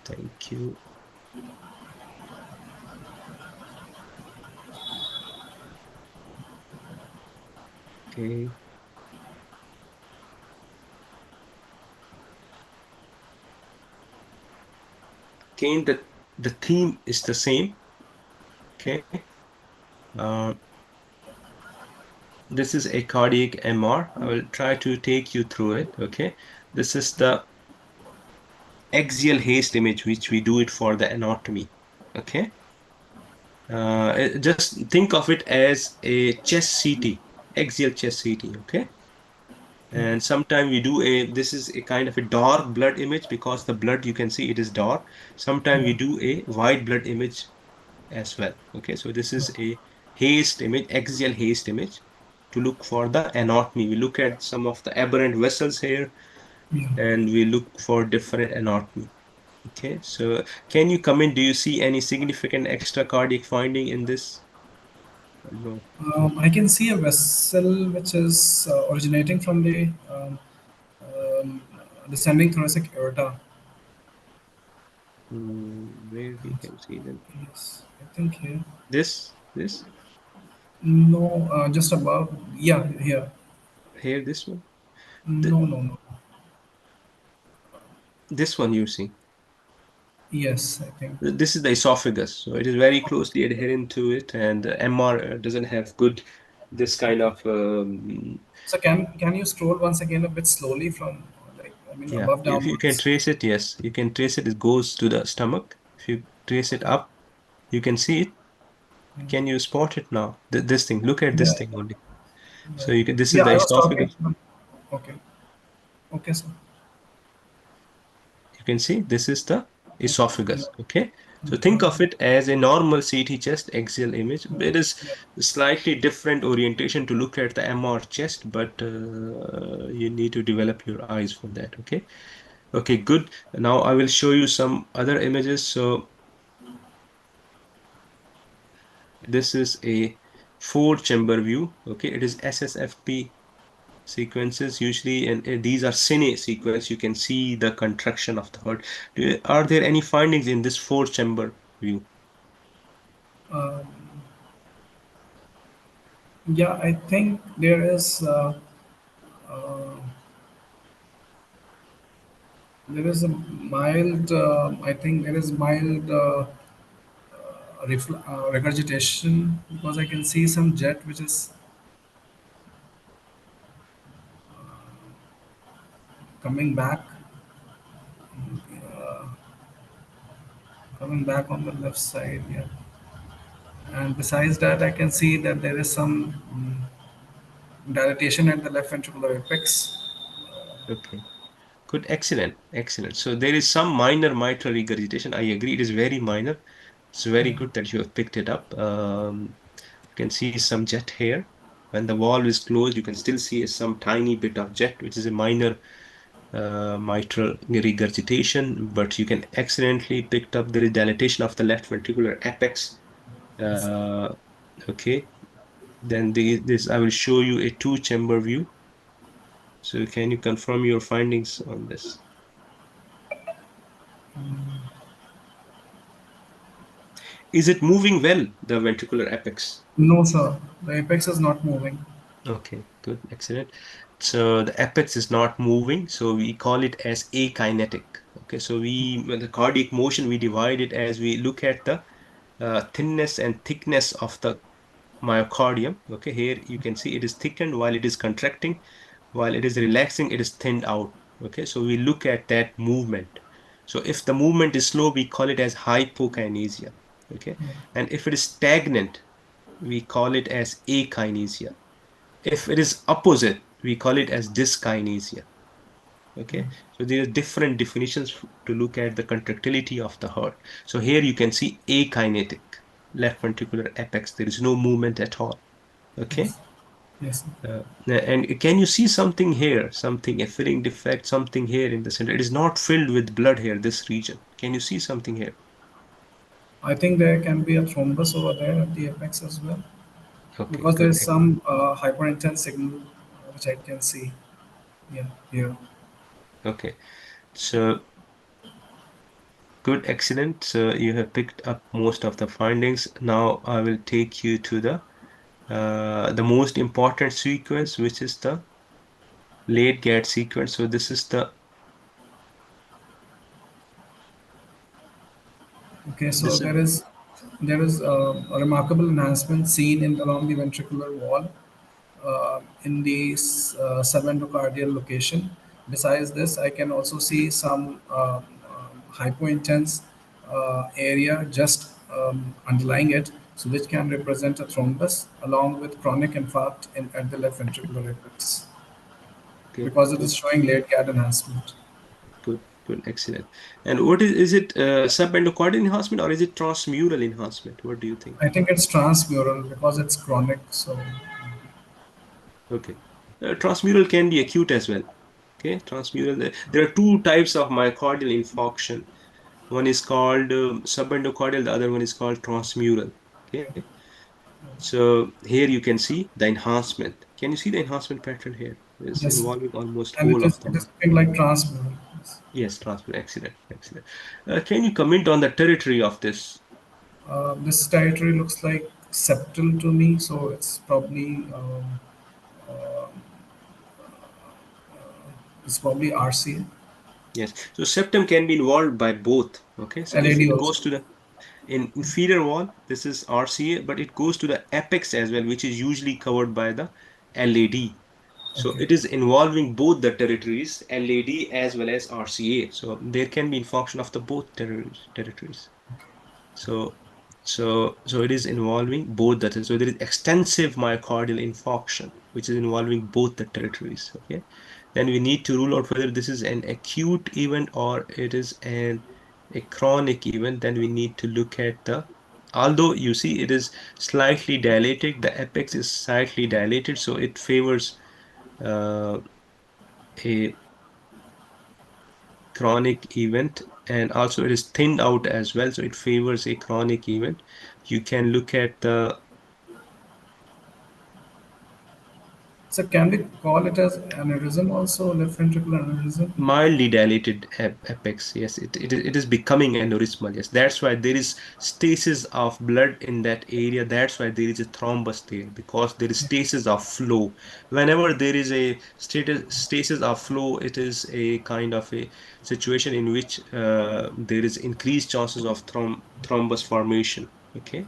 Thank you. Okay. Again, the theme is the same. Okay. Uh, this is a cardiac MR. I will try to take you through it. Okay. This is the axial haste image, which we do it for the anatomy. Okay. Just think of it as a chest CT, axial chest CT. Okay. And sometimes we do this is a kind of a dark blood image because the blood you can see it is dark. Sometimes we Yeah. do a white blood image as well. Okay, so this is a haste image, axial haste image to look for the anatomy. We look at some of the aberrant vessels here Yeah. and we look for different anatomy. Okay, so can you comment? Do you see any significant extra cardiac finding in this? No. I can see a vessel which is originating from the um, descending thoracic aorta. Where we can see them? Yes, I think here. This, No, just above. Yeah, here. here, this one. No, no, no. This one you see. Yes, I think. This is the esophagus, so it is very closely adherent to it, and MR doesn't have good this kind of So can you scroll once again a bit slowly from like I mean yeah. above If you can downwards? trace it, yes, you can trace it. It goes to the stomach. If you trace it up, you can see it. Can you spot it now? This thing. Look at this Yeah, thing only. yeah. So you can. This is Yeah, the I was talking. esophagus. Okay. Okay, sir. You can see this is the Yeah. esophagus. Okay. So think Okay. of it as a normal CT chest axial image. It is Yeah. slightly different orientation to look at the MR chest, but you need to develop your eyes for that. Okay. Okay, good. Now I will show you some other images. So this is a four chamber view. Okay, it is SSFP sequences usually, and these are cine sequence. You can see the contraction of the heart. Are there any findings in this four chamber view? Um, yeah, I think uh, there is a mild. I think there is mild regurgitation because I can see some jet which is coming back, coming back on the left side. Yeah, and besides that, I can see that there is some dilatation at the left ventricular apex. Okay, good, excellent, excellent. So there is some minor mitral regurgitation. I agree, it is very minor. It's very good that you have picked it up. You can see some jet here. When the valve is closed, you can still see some tiny bit of jet, which is a minor mitral regurgitation, but you can accidentally picked up the dilatation of the left ventricular apex. Uh, okay, then this I will show you a two-chamber view. So can you confirm your findings on this? Is it moving well, the ventricular apex? No, sir, the apex is not moving. Okay, good, excellent. So the apex is not moving, so we call it as akinetic. Okay, so when the cardiac motion, we divide it as we look at the thinness and thickness of the myocardium. Okay, here you can see it is thickened while it is contracting, while it is relaxing, it is thinned out. Okay, so we look at that movement. So if the movement is slow, we call it as hypokinesia. Okay, and if it is stagnant, we call it as akinesia. If it is opposite, we call it as dyskinesia. Okay, so there are different definitions to look at the contractility of the heart. So here you can see akinetic, left ventricular apex. There is no movement at all. Okay. Yes. Yes. And can you see something here, something, a filling defect, something here in the center? It is not filled with blood here, this region. Can you see something here? I think there can be a thrombus over there at the apex as well, Okay, because there good. is some hyperintense signal which I can see. Yeah, here. Okay, so good, excellent. So you have picked up most of the findings. Now I will take you to the most important sequence, which is the late gate sequence. So this is the Okay, so this is there is a remarkable enhancement seen in along the ventricular wall in the subendocardial location. Besides this, I can also see some hypointense area just underlying it, so which can represent a thrombus along with chronic infarct at the left ventricular apex, okay. because it Good, is showing late CAD enhancement. good, good, excellent. And what is it subendocardial enhancement or is it transmural enhancement? What do you think? I think it's transmural because it's chronic. So Okay. Transmural can be acute as well. Okay, transmural. There are two types of myocardial infarction. One is called subendocardial, the other one is called transmural. Okay, so here you can see the enhancement. Can you see the enhancement pattern here? It's yes, involving almost and whole it is of it the. is looking like transmural. Yes. Yes, transmural. Excellent, excellent. Can you comment on the territory of this? This territory looks like septal to me, so it's probably RCA. Yes, so septum can be involved by both. Okay, so if LAD it also. goes to the in inferior wall, this is RCA, but it goes to the apex as well, which is usually covered by the LAD. So Okay. it is involving both the territories, LAD as well as RCA. So there can be infarction of the both territories. So so it is involving both the so there is extensive myocardial infarction, which is involving both the territories. Okay. Then we need to rule out whether this is an acute event or it is a chronic event. Then we need to look at the although you see it is slightly dilated, the apex is slightly dilated, so it favors uh, a chronic event, and also it is thinned out as well, so it favors a chronic event. You can look at the So can we call it as aneurysm also, left ventricular aneurysm? mildly dilated apex. Yes, it is becoming aneurysmal. Yes, that's why there is stasis of blood in that area. That's why there is a thrombus there, because there is stasis of flow. Whenever there is a stasis of flow, it is a kind of a situation in which there is increased chances of thrombus formation. Okay,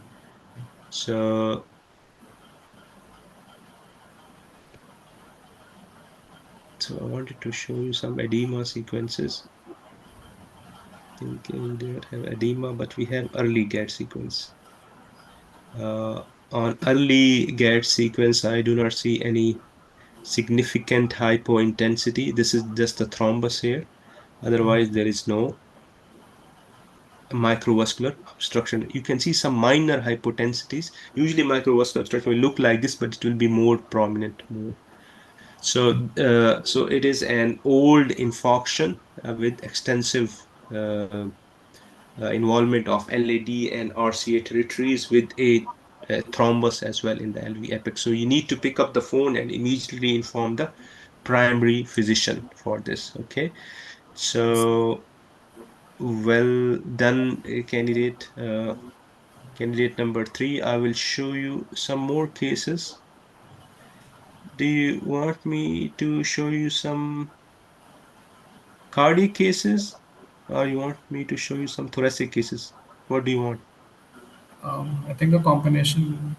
so I wanted to show you some edema sequences. Thinking we do not have edema, but we have early GAT sequence. On early GAT sequence, I do not see any significant hypointensity. This is just the thrombus here. Otherwise, there is no microvascular obstruction. You can see some minor hypotensities. Usually, microvascular obstruction will look like this, but it will be more prominent. More. So it is an old infarction with extensive involvement of LAD and RCA territories with a thrombus as well in the LV apex. So you need to pick up the phone and immediately inform the primary physician for this. Okay. So well done, candidate. Candidate number three. I will show you some more cases. Do you want me to show you some cardiac cases, or you want me to show you some thoracic cases? What do you want? I think a combination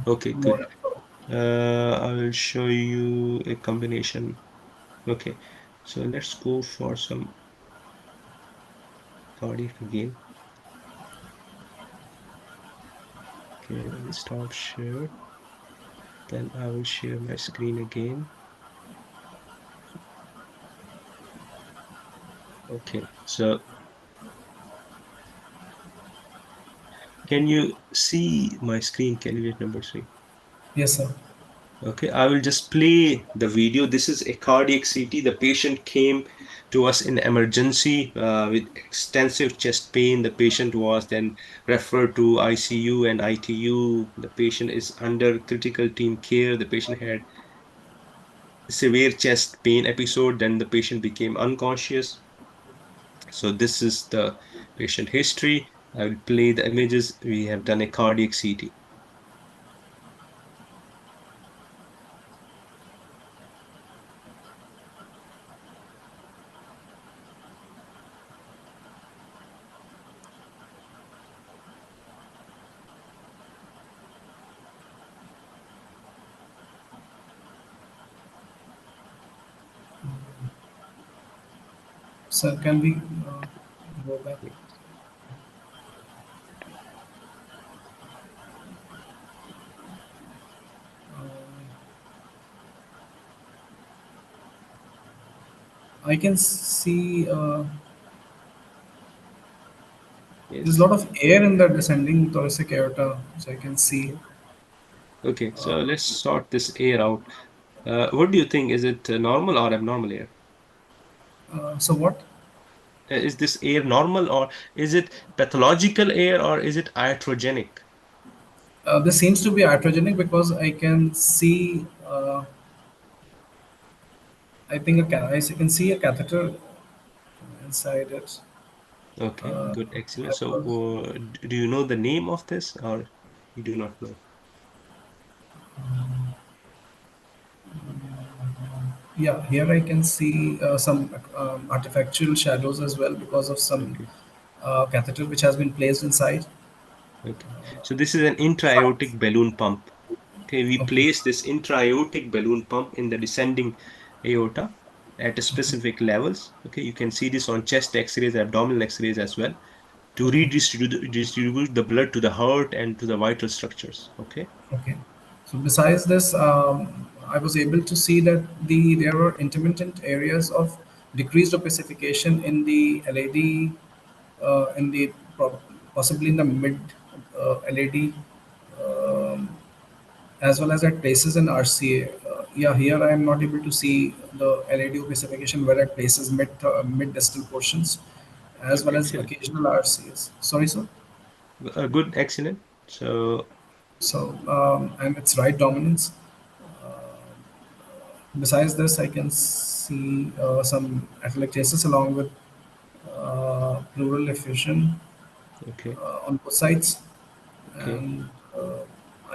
Okay, more good. helpful. I will show you a combination. Okay, so let's go for some cardiac again. Okay, let me stop share. Then I will share my screen again. Okay. So can you see my screen, candidate number 3? Yes, sir. Okay, I will just play the video. This is a cardiac CT. The patient came to us in emergency with extensive chest pain. The patient was then referred to ICU and ITU. The patient is under critical team care. The patient had severe chest pain episode. Then the patient became unconscious. So this is the patient history. I will play the images. We have done a cardiac CT. Sir, can we go back? I can see there's a Yes. lot of air in the descending thoracic aorta, so I can see. Okay. Okay. So let's sort this air out. What do you think? Is it normal or abnormal air? So what? Is this air normal or is it pathological air or is it iatrogenic? This seems to be iatrogenic because I can see. I think I can see a catheter inside it. Okay, good, excellent. I So, was, do you know the name of this or you do not know? yeah, here I can see some artifactual shadows as well because of some Okay, catheter which has been placed inside. okay. So this is an intra-aortic balloon pump. Okay, we Okay, place this intra-aortic balloon pump in the descending aorta at specific levels. Okay, you can see this on chest X-rays, abdominal X-rays as well to okay, distribute the blood to the heart and to the vital structures. Okay. okay. So besides this, I was able to see that there were intermittent areas of decreased opacification in the LAD, in the possibly in the mid LAD, um, as well as at places in RCA. Yeah, here I am not able to see the LAD opacification where at places mid distal portions, as Good, well as excellent. occasional RCAs. Sorry, sir. Good, excellent. So, So, and its right dominance. Besides this, I can see some atelectasis along with pleural effusion okay, on both sides. okay, And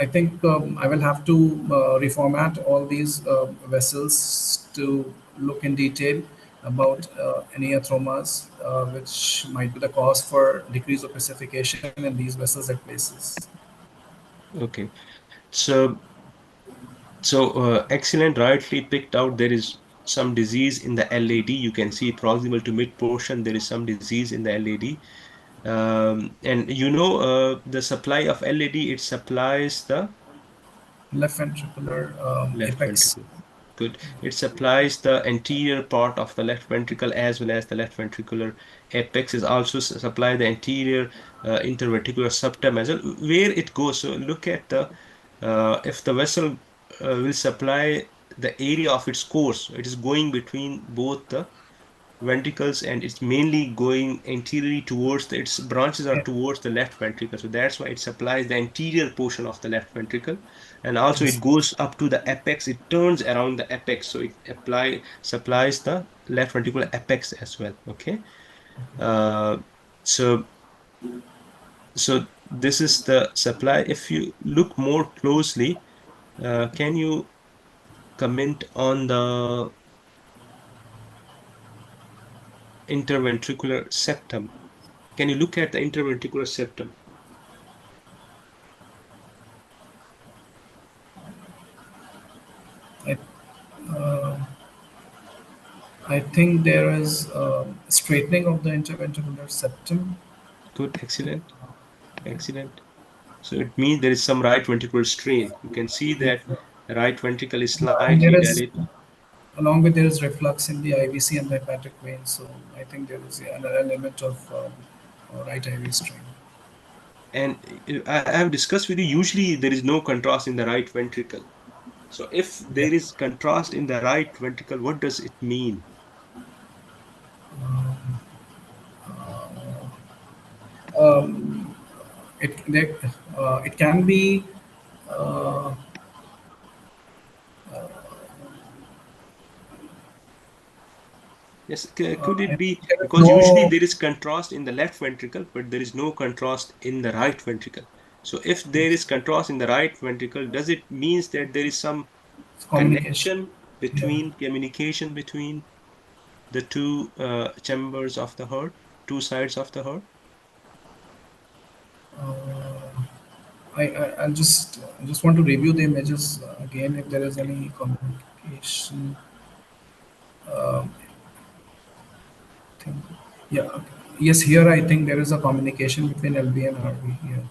I think I will have to reformat all these vessels to look in detail okay, about any athromas which might be the cause for decreased opacification in these vessels at places. okay. So, excellent, rightly picked out. There is some disease in the LAD. You can see proximal to mid portion. There is some disease in the LAD. And you know, the supply of LAD, it supplies the Left ventricular left apex. ventricle. Good. It supplies the anterior part of the left ventricle as well as the left ventricular apex is also supply the anterior interventricular septum as well. Where it goes, so look at the if the vessel will supply the area of its course, it is going between both the ventricles and it's mainly going anteriorly towards its branches are Yeah, towards the left ventricle, so that's why it supplies the anterior portion of the left ventricle, and also it yes. goes up to the apex, it turns around the apex, so it supplies the left ventricular apex as well. Okay. uh, so this is the supply. If you look more closely, can you comment on the interventricular septum? Can you look at the interventricular septum? I, uh, I think there is straightening of the interventricular septum. Good, excellent, excellent. So it means there is some right ventricular strain. You can see Yes, that sir. the right ventricle is And slightly there is dilated. along with there is reflux in the IVC and the hepatic vein. So I think there is another element of right IV strain. And I have discussed with you, usually there is no contrast in the right ventricle. So if Yeah. there is contrast in the right ventricle, what does it mean? Um, it can be uh, Yes, could I it think be there is because usually no there is contrast in the left ventricle, but there is no contrast in the right ventricle. So if there is contrast in the right ventricle, does it means that there is some communication. connection Yeah. between communication between the two chambers of the heart, two sides of the heart? Uh, I just want to review the images again if there is Okay. any communication. Um, thing. Yeah. Okay. Yes, here I think there is a communication between LV and RV here.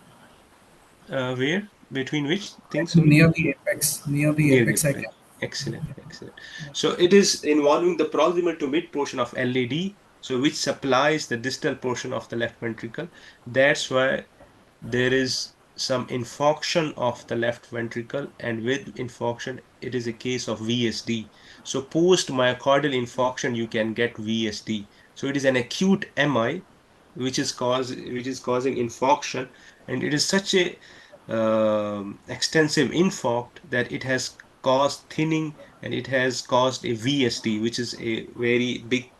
Where? Between which I things? think Sorry. near the apex. Near the Near the apex, I apex. can. Excellent, excellent. So it is involving the proximal to mid portion of LAD, so which supplies the distal portion of the left ventricle. That's why there is some infarction of the left ventricle, and with infarction, it is a case of VSD. So post myocardial infarction, you can get VSD. So it is an acute MI, which is causing infarction, and it is such a extensive infarct that it has caused thinning and it has caused a VSD, which is a very big,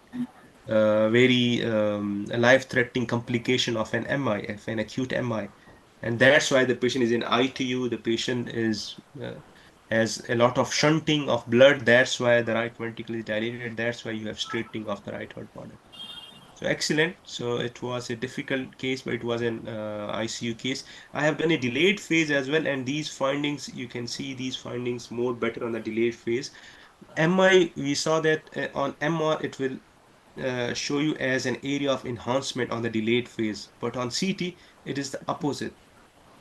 very life-threatening complication of an MI, of an acute MI. And that's why the patient is in ITU. The patient is has a lot of shunting of blood. That's why the right ventricle is dilated. That's why you have straightening of the right heart border. So excellent. So it was a difficult case, but it was an ICU case. I have done a delayed phase as well, and these findings, you can see these findings more better on the delayed phase. MI, we saw that on MR, it will show you as an area of enhancement on the delayed phase, but on CT, it is the opposite.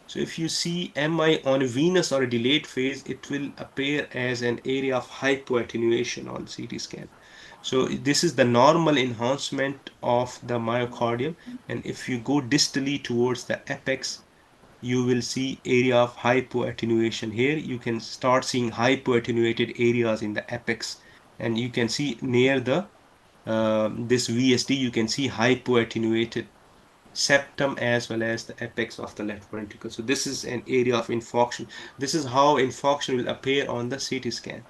So if you see MI on a venous or a delayed phase, it will appear as an area of hypoattenuation on CT scan. So this is the normal enhancement of the myocardium. And if you go distally towards the apex, you will see area of hypoattenuation. Here you can start seeing hypoattenuated areas in the apex. And you can see near the this VSD, you can see hypoattenuated septum as well as the apex of the left ventricle. So this is an area of infarction. This is how infarction will appear on the CT scan.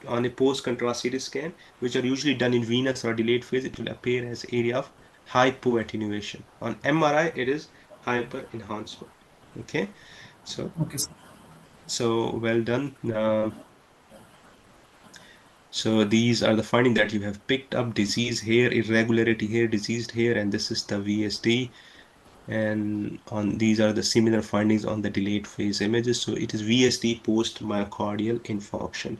On a post-contrast CT scan, which are usually done in venous or delayed phase, it will appear as area of hypoattenuation. On MRI, it is hyper enhancement. Okay, so Okay, sir. well done. So these are the finding that you have picked up: disease here, irregularity here, diseased here, and this is the VSD. And on these are the similar findings on the delayed phase images. So it is VSD post myocardial infarction.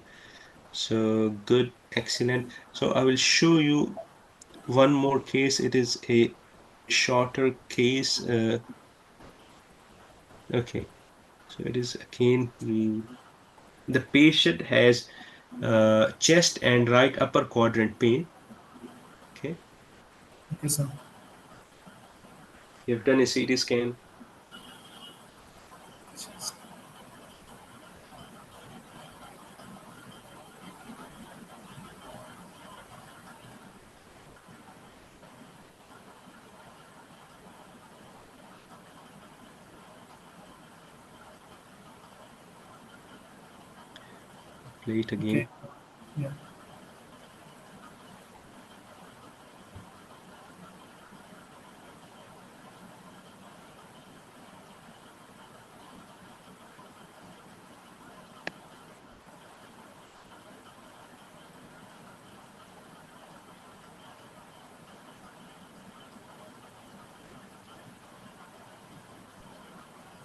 So good, excellent. So I will show you one more case. It is a shorter case. Okay, so it is again the patient has chest and right upper quadrant pain. Okay, Okay, sir. you have done a CT scan. Play it Okay. again. Yeah.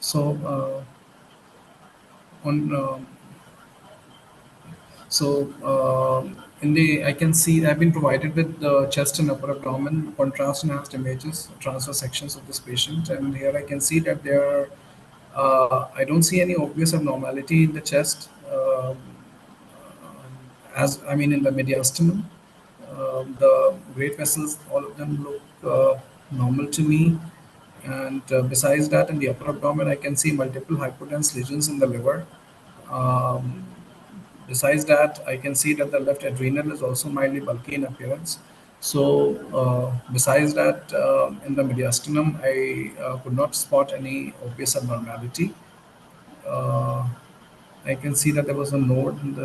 So on in the I can see I've been provided with the chest and upper abdomen contrast enhanced images, transfer sections of this patient, and here I can see that there I don't see any obvious abnormality in the chest. as I mean in the mediastinum, the great vessels, all of them look normal to me. And besides that, in the upper abdomen, I can see multiple hypodense lesions in the liver. Um, Besides that, I can see that the left adrenal is also mildly bulky in appearance. So, besides that, in the mediastinum, I could not spot any obvious abnormality. Uh, I can see that there was a node in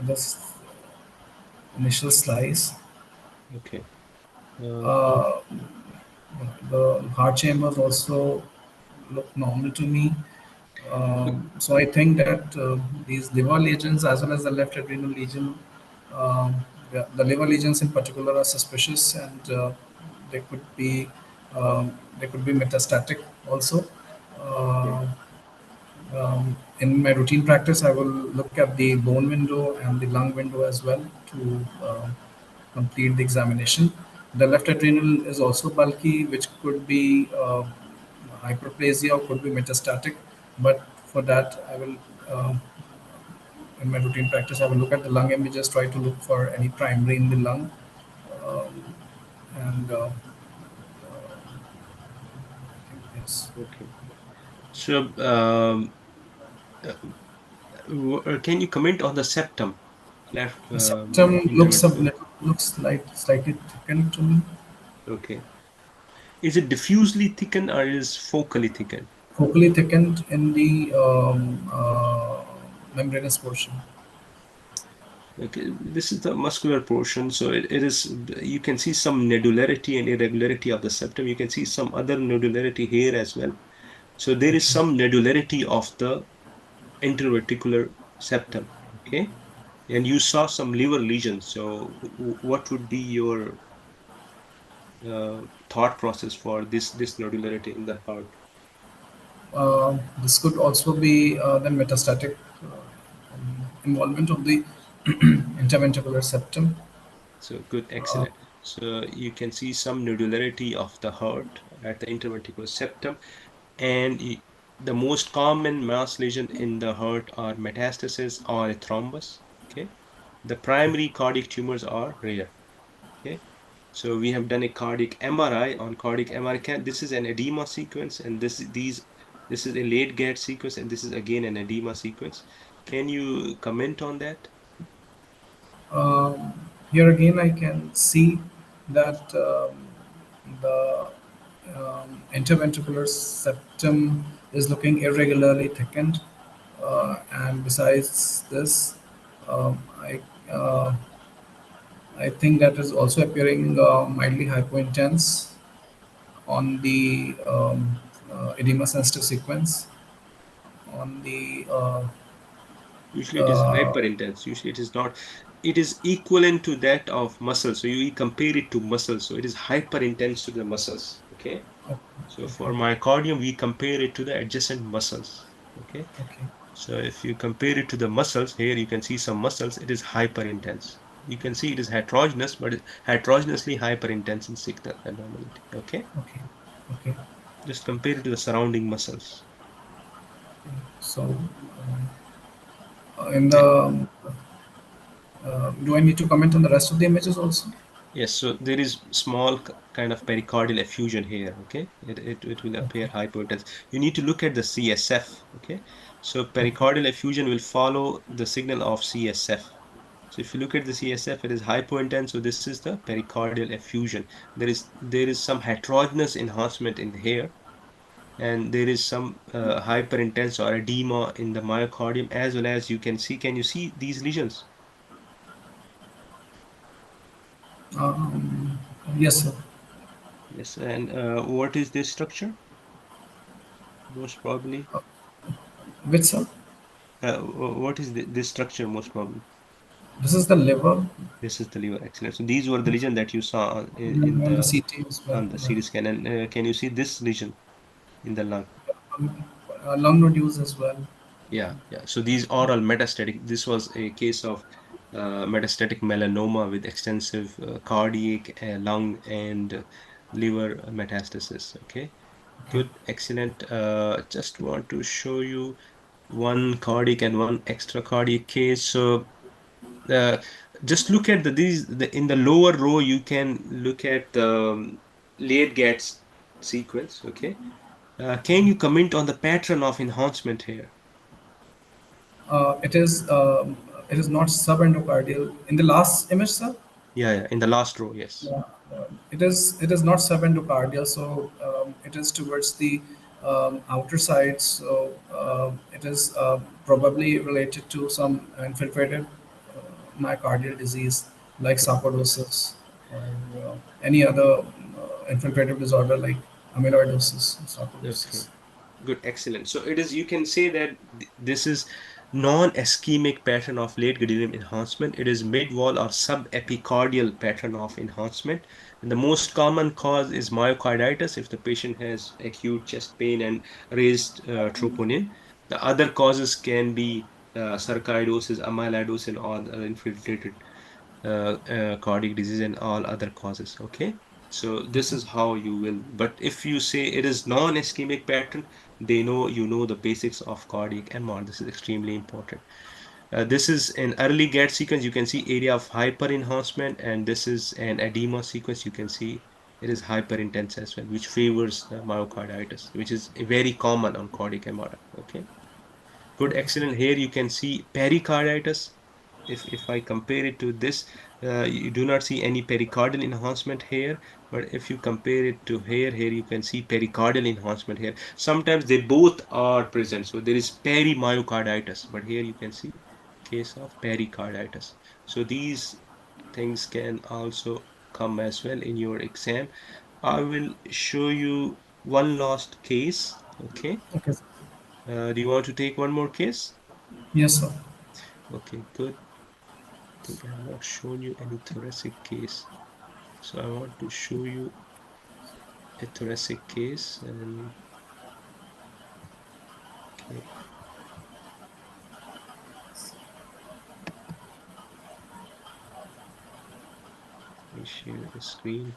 this initial slice. Okay. Uh, Uh, the heart chambers also look normal to me. So I think that these liver lesions, as well as the left adrenal lesion, the liver lesions in particular are suspicious, and they could be they could be metastatic also. okay. Uh, in my routine practice, I will look at the bone window and the lung window as well to complete the examination. The left adrenal is also bulky, which could be hyperplasia or could be metastatic. But for that, I will, in my routine practice, I will look at the lung images, try to look for any primary in the lung, um, and yes. Okay. So, uh, can you comment on the septum, left The septum interventricular? looks like slightly thickened to me. Okay. Is it diffusely thickened or is focally thickened? Focally thickened in the membranous portion. Okay, this is the muscular portion. So it is, you can see some nodularity and irregularity of the septum. You can see some other nodularity here as well. So there is Okay. some nodularity of the interverticular septum. Okay. And you saw some liver lesions. So what would be your thought process for this nodularity in the heart? This could also be the metastatic involvement of the interventricular septum. So good, Uh, excellent. So you can see some nodularity of the heart at the intervertebral septum, and the most common mass lesion in the heart are metastasis or a thrombus. Okay, the primary cardiac tumors are rare. Okay, so we have done a cardiac MRI. On cardiac MRI, this is an edema sequence, and this is a late gate sequence, and this is again an edema sequence. Can you comment on that? um, Here again, I can see that the interventricular septum is looking irregularly thickened, and besides this, I think that is also appearing mildly hypointense on the edema sensitive sequence on the Usually it is uh, hyper intense. Usually it is not. It is equivalent to that of muscles. So you compare it to muscles. So it is hyper intense to the muscles. Okay. So for okay, myocardium, we compare it to the adjacent muscles. Okay. okay, So if you compare it to the muscles, here you can see some muscles, it is hyper intense. You can see it is heterogeneous, but heterogeneously hyper intense in signal abnormality. Okay. okay, okay. Just compare it to the surrounding muscles. So in the do I need to comment on the rest of the images also? Yes, so there is small kind of pericardial effusion here, okay? It will appear Okay, hypotense. You need to look at the CSF, okay? So okay, pericardial effusion will follow the signal of CSF. So if you look at the CSF, it is hypointense. So this is the pericardial effusion. There is some heterogeneous enhancement in here, and there is some hyperintense or edema in the myocardium as well as you can see. Can you see these lesions? um, yes sir. Yes, and what is this structure? Most probably. Which sir? What is this structure most probably? This is the liver This is the liver. Excellent. So these were the lesion that you saw in and the the CT as well. on the Right. CT scan. And can you see this lesion in the lung? Lung nodules as well. Yeah, yeah. So these are all metastatic. This was a case of metastatic melanoma with extensive cardiac, lung, and liver metastasis. Okay, Okay. good, excellent. Just want to show you. one cardiac and one extra cardiac case. So uh, just look at in the lower row. You can look at the late Gates sequence. Okay. Can you comment on the pattern of enhancement here? Uh, it is um, it is not subendocardial in the last image, sir. Yeah, yeah, in the last row, yes. Yeah, it is not subendocardial, so it is towards the outer side. So it is probably related to some infiltrated myocardial disease like sarcoidosis or any other infiltrative disorder like amyloidosis, sarcoidosis. Okay. Good, excellent. So it is, you can say that this is non-ischemic pattern of late gadolinium enhancement. It is mid-wall or subepicardial pattern of enhancement. And the most common cause is myocarditis if the patient has acute chest pain and raised troponin. The other causes can be sarcoidosis, amyloidosis, and all other infiltrated cardiac disease and all other causes. Okay. So this is how you will, but if you say it is non-ischemic pattern, they know you know the basics of cardiac MR. This is extremely important. This is an early GAT sequence. You can see area of hyper enhancement, and this is an edema sequence. You can see it is hyper intense as well, which favors the myocarditis, which is very common on cardiac MR. Okay. Good, excellent. Here you can see pericarditis. If I compare it to this, you do not see any pericardial enhancement here. But if you compare it to here you can see pericardial enhancement here. Sometimes they both are present. So there is perimyocarditis, but here you can see case of pericarditis. So these things can also come as well in your exam. I will show you one last case. Okay. Okay. Do you want to take one more case? Yes, sir. Okay, good. I think I have not shown you any thoracic case. So I want to show you a thoracic case and okay, let me share the screen.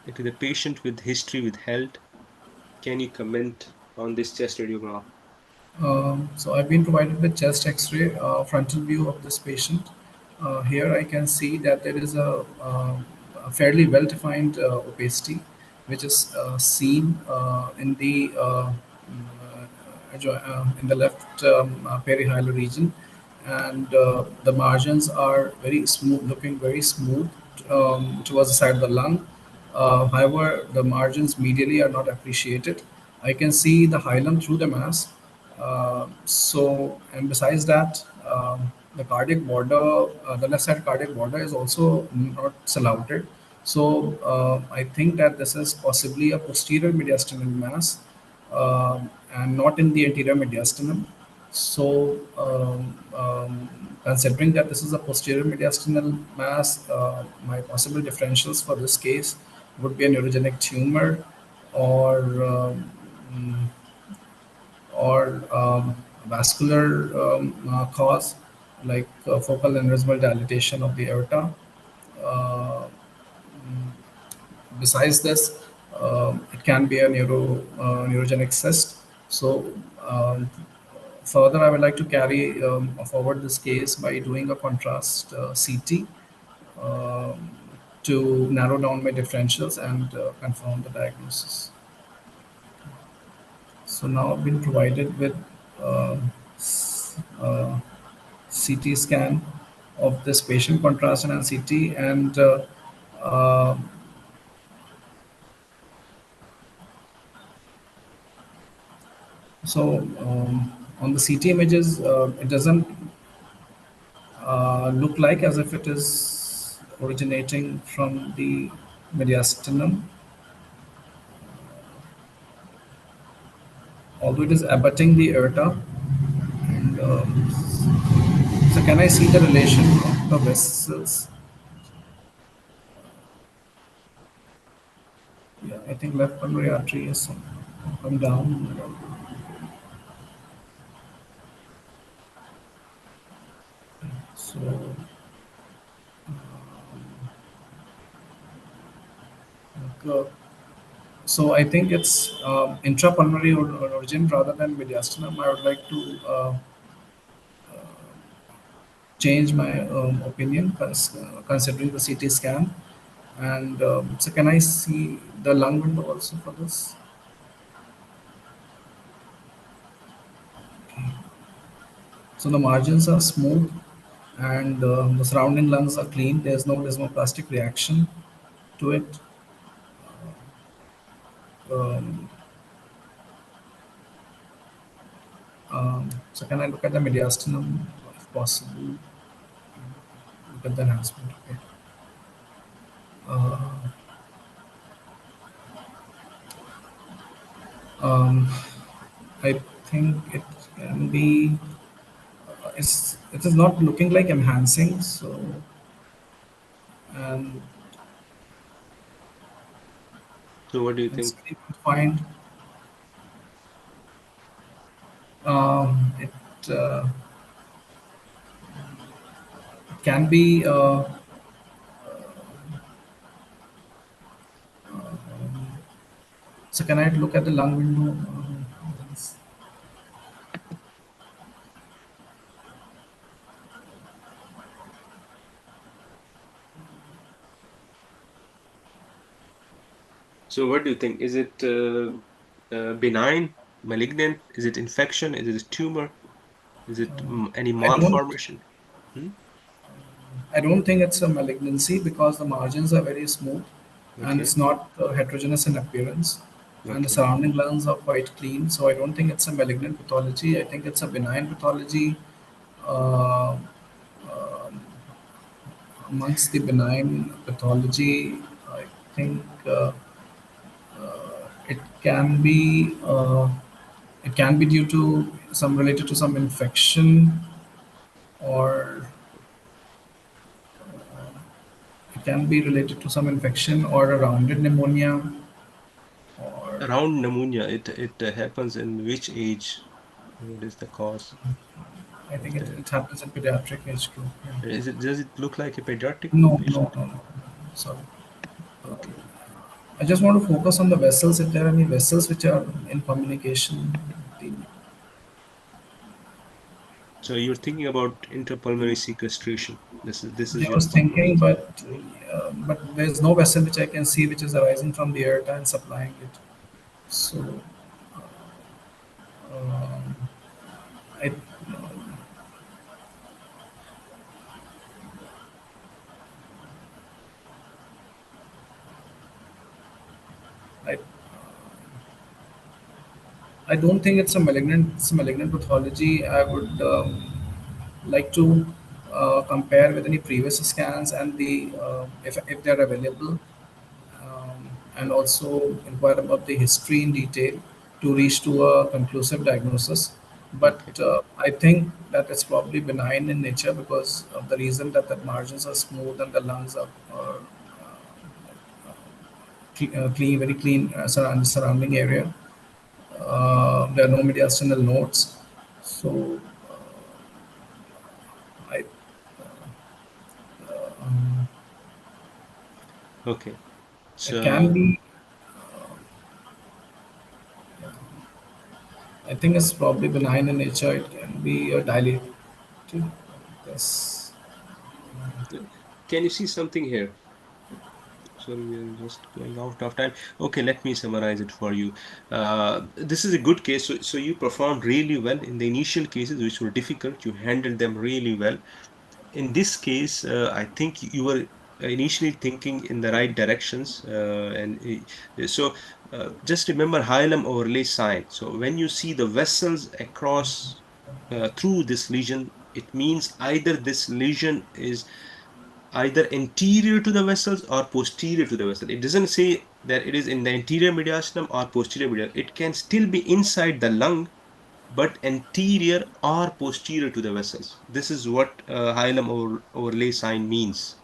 Okay, the patient with history with health. Can you comment on this chest radiograph? So I've been provided with chest X-ray frontal view of this patient. Here I can see that there is a fairly well-defined opacity, which is seen in the left perihilar region, and the margins are very smooth, looking very smooth towards the side of the lung. However, the margins medially are not appreciated. I can see the hilum through the mass. And besides that, the cardiac border, the left side cardiac border is also not saluted. So I think that this is possibly a posterior mediastinal mass and not in the anterior mediastinum. So, considering that this is a posterior mediastinal mass, my possible differentials for this case would be a neurogenic tumor or mm, vascular cause like focal aneurysmal dilatation of the aorta. Uh, Besides this, it can be a neurogenic cyst. So, further, I would like to carry forward this case by doing a contrast CT um, to narrow down my differentials and confirm the diagnosis. So now I've been provided with uh, CT scan of this patient, contrast and CT, and uh, so on the CT images, it doesn't look like as if it is originating from the mediastinum, although it is abutting the aorta. And, so can I see the relation of the vessels? Yeah, I think left pulmonary artery is come down. So uh, so I think it's intrapulmonary origin rather than mediastinum. I would like to change my opinion considering the CT scan. And so, can I see the lung window also for this? So the margins are smooth, and the surrounding lungs are clean. There's no desmoplastic reaction to it. Um, so can I look at the mediastinum if possible? Look at the enhancement. Okay. Uh, um, I think it can be. It is not looking like enhancing. So and So what do you it's think? very confined. It can be. So can I look at the lung window? So what do you think? Is it benign, malignant? Is it infection? Is it a tumor? Is it any I don't. malformation? Hmm? I don't think it's a malignancy because the margins are very smooth, and Okay, it's not heterogeneous in appearance, and the okay. surrounding lungs are quite clean. So I don't think it's a malignant pathology. I think it's a benign pathology. Uh, Amongst the benign pathology, I think it can be. It can be due to some related to some infection, or it can be related to some infection or a rounded pneumonia, or Around pneumonia, it happens in which age? What is the cause I of think it, that? it happens in pediatric age group. Yeah. Does it look like a pediatric No, no, patient? no, no. Sorry. Okay. I just want to focus on the vessels. If there are any vessels which are in communication, the, So you're thinking about intrapulmonary sequestration. This is I your was thought thinking, process. but there is no vessel which I can see which is arising from the aorta and supplying it. So um, I, I, I don't think it's a malignant pathology. I would like to compare with any previous scans and if they're available, and also inquire about the history in detail to reach to a conclusive diagnosis. But Okay. I think that it's probably benign in nature because of the reason that the margins are smooth and the lungs are clean, very clean surrounding area. There are no mediastinal nodes, so I, Okay. it can So be. I think it's probably benign in nature. It can be dilated. Yes. can you see something here? Sorry, we are just going out of time. Okay, let me summarize it for you. This is a good case. So you performed really well in the initial cases, which were difficult. You handled them really well. In this case, I think you were initially thinking in the right directions. Just remember hilum overlay sign. So when you see the vessels across through this lesion, it means either this lesion is either anterior to the vessels or posterior to the vessel. It doesn't say that it is in the anterior mediastinum or posterior mediastinum. It can still be inside the lung, but anterior or posterior to the vessels. This is what hilum overlay sign means.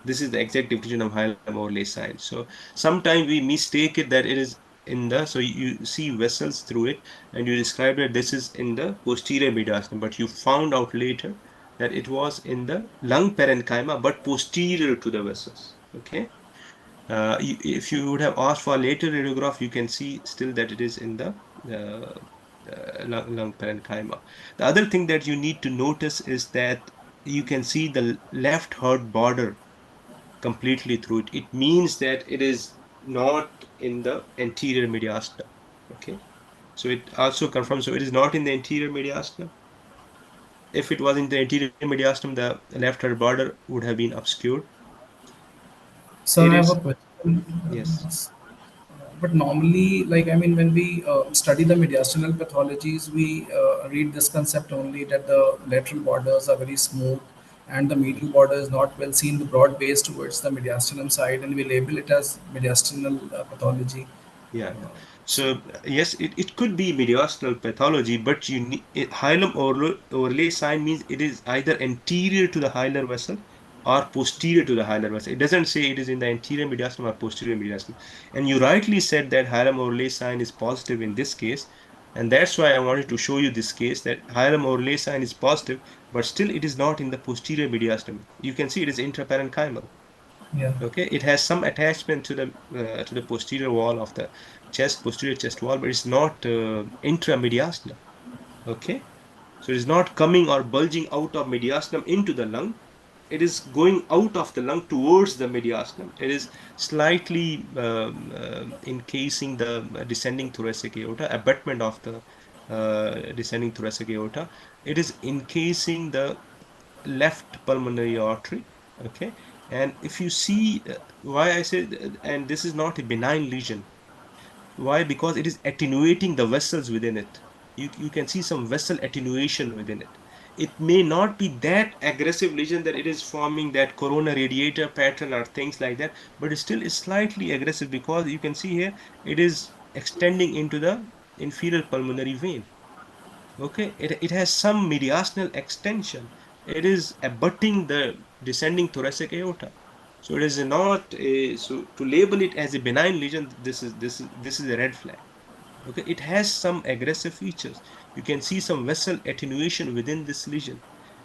This is the exact definition of hilum overlay sign. So sometimes we mistake it that it is in the, so you see vessels through it and you describe that this is in the posterior mediastinum, but you found out later that it was in the lung parenchyma but posterior to the vessels. Okay. If you would have asked for a later radiograph, you can see still that it is in the lung parenchyma. The other thing that you need to notice is that you can see the left heart border completely through it. It means that it is not in the anterior mediastinum. Okay, so it also confirms, so it is not in the anterior mediastinum. If it was in the anterior mediastinum, the left heart border would have been obscured. Sir, It I have a is, question. yes. But normally, like, I mean, when we study the mediastinal pathologies, we read this concept only that the lateral borders are very smooth and the medial border is not well seen, the broad base towards the mediastinum side, and we label it as mediastinal pathology. Yeah, yeah. So, So yes, it could be mediastinal pathology, but you need hilum overlay sign means it is either anterior to the hilar vessel or posterior to the hilar vessel. It doesn't say it is in the anterior mediastinum or posterior mediastinum. And you rightly said that hilum overlay sign is positive in this case, and that's why I wanted to show you this case that hilum overlay sign is positive, but still it is not in the posterior mediastinum. You can see it is intraparenchymal. yeah. Okay, it has some attachment to the posterior wall of the chest, posterior chest wall, but it's not intramediastinal. Okay, so it is not coming or bulging out of mediastinum into the lung. It is going out of the lung towards the mediastinum. It is slightly encasing the descending thoracic aorta, abutment of the descending thoracic aorta. It is encasing the left pulmonary artery. Okay, and if you see why I said, and this is not a benign lesion. Why? Because it is attenuating the vessels within it. You can see some vessel attenuation within it. It may not be that aggressive lesion that it is forming that corona radiator pattern or things like that, but it still is slightly aggressive because you can see here it is extending into the inferior pulmonary vein. Okay, it has some mediastinal extension. It is abutting the descending thoracic aorta. So it is not a, so to label it as a benign lesion, this is a red flag. Okay, it has some aggressive features. You can see some vessel attenuation within this lesion.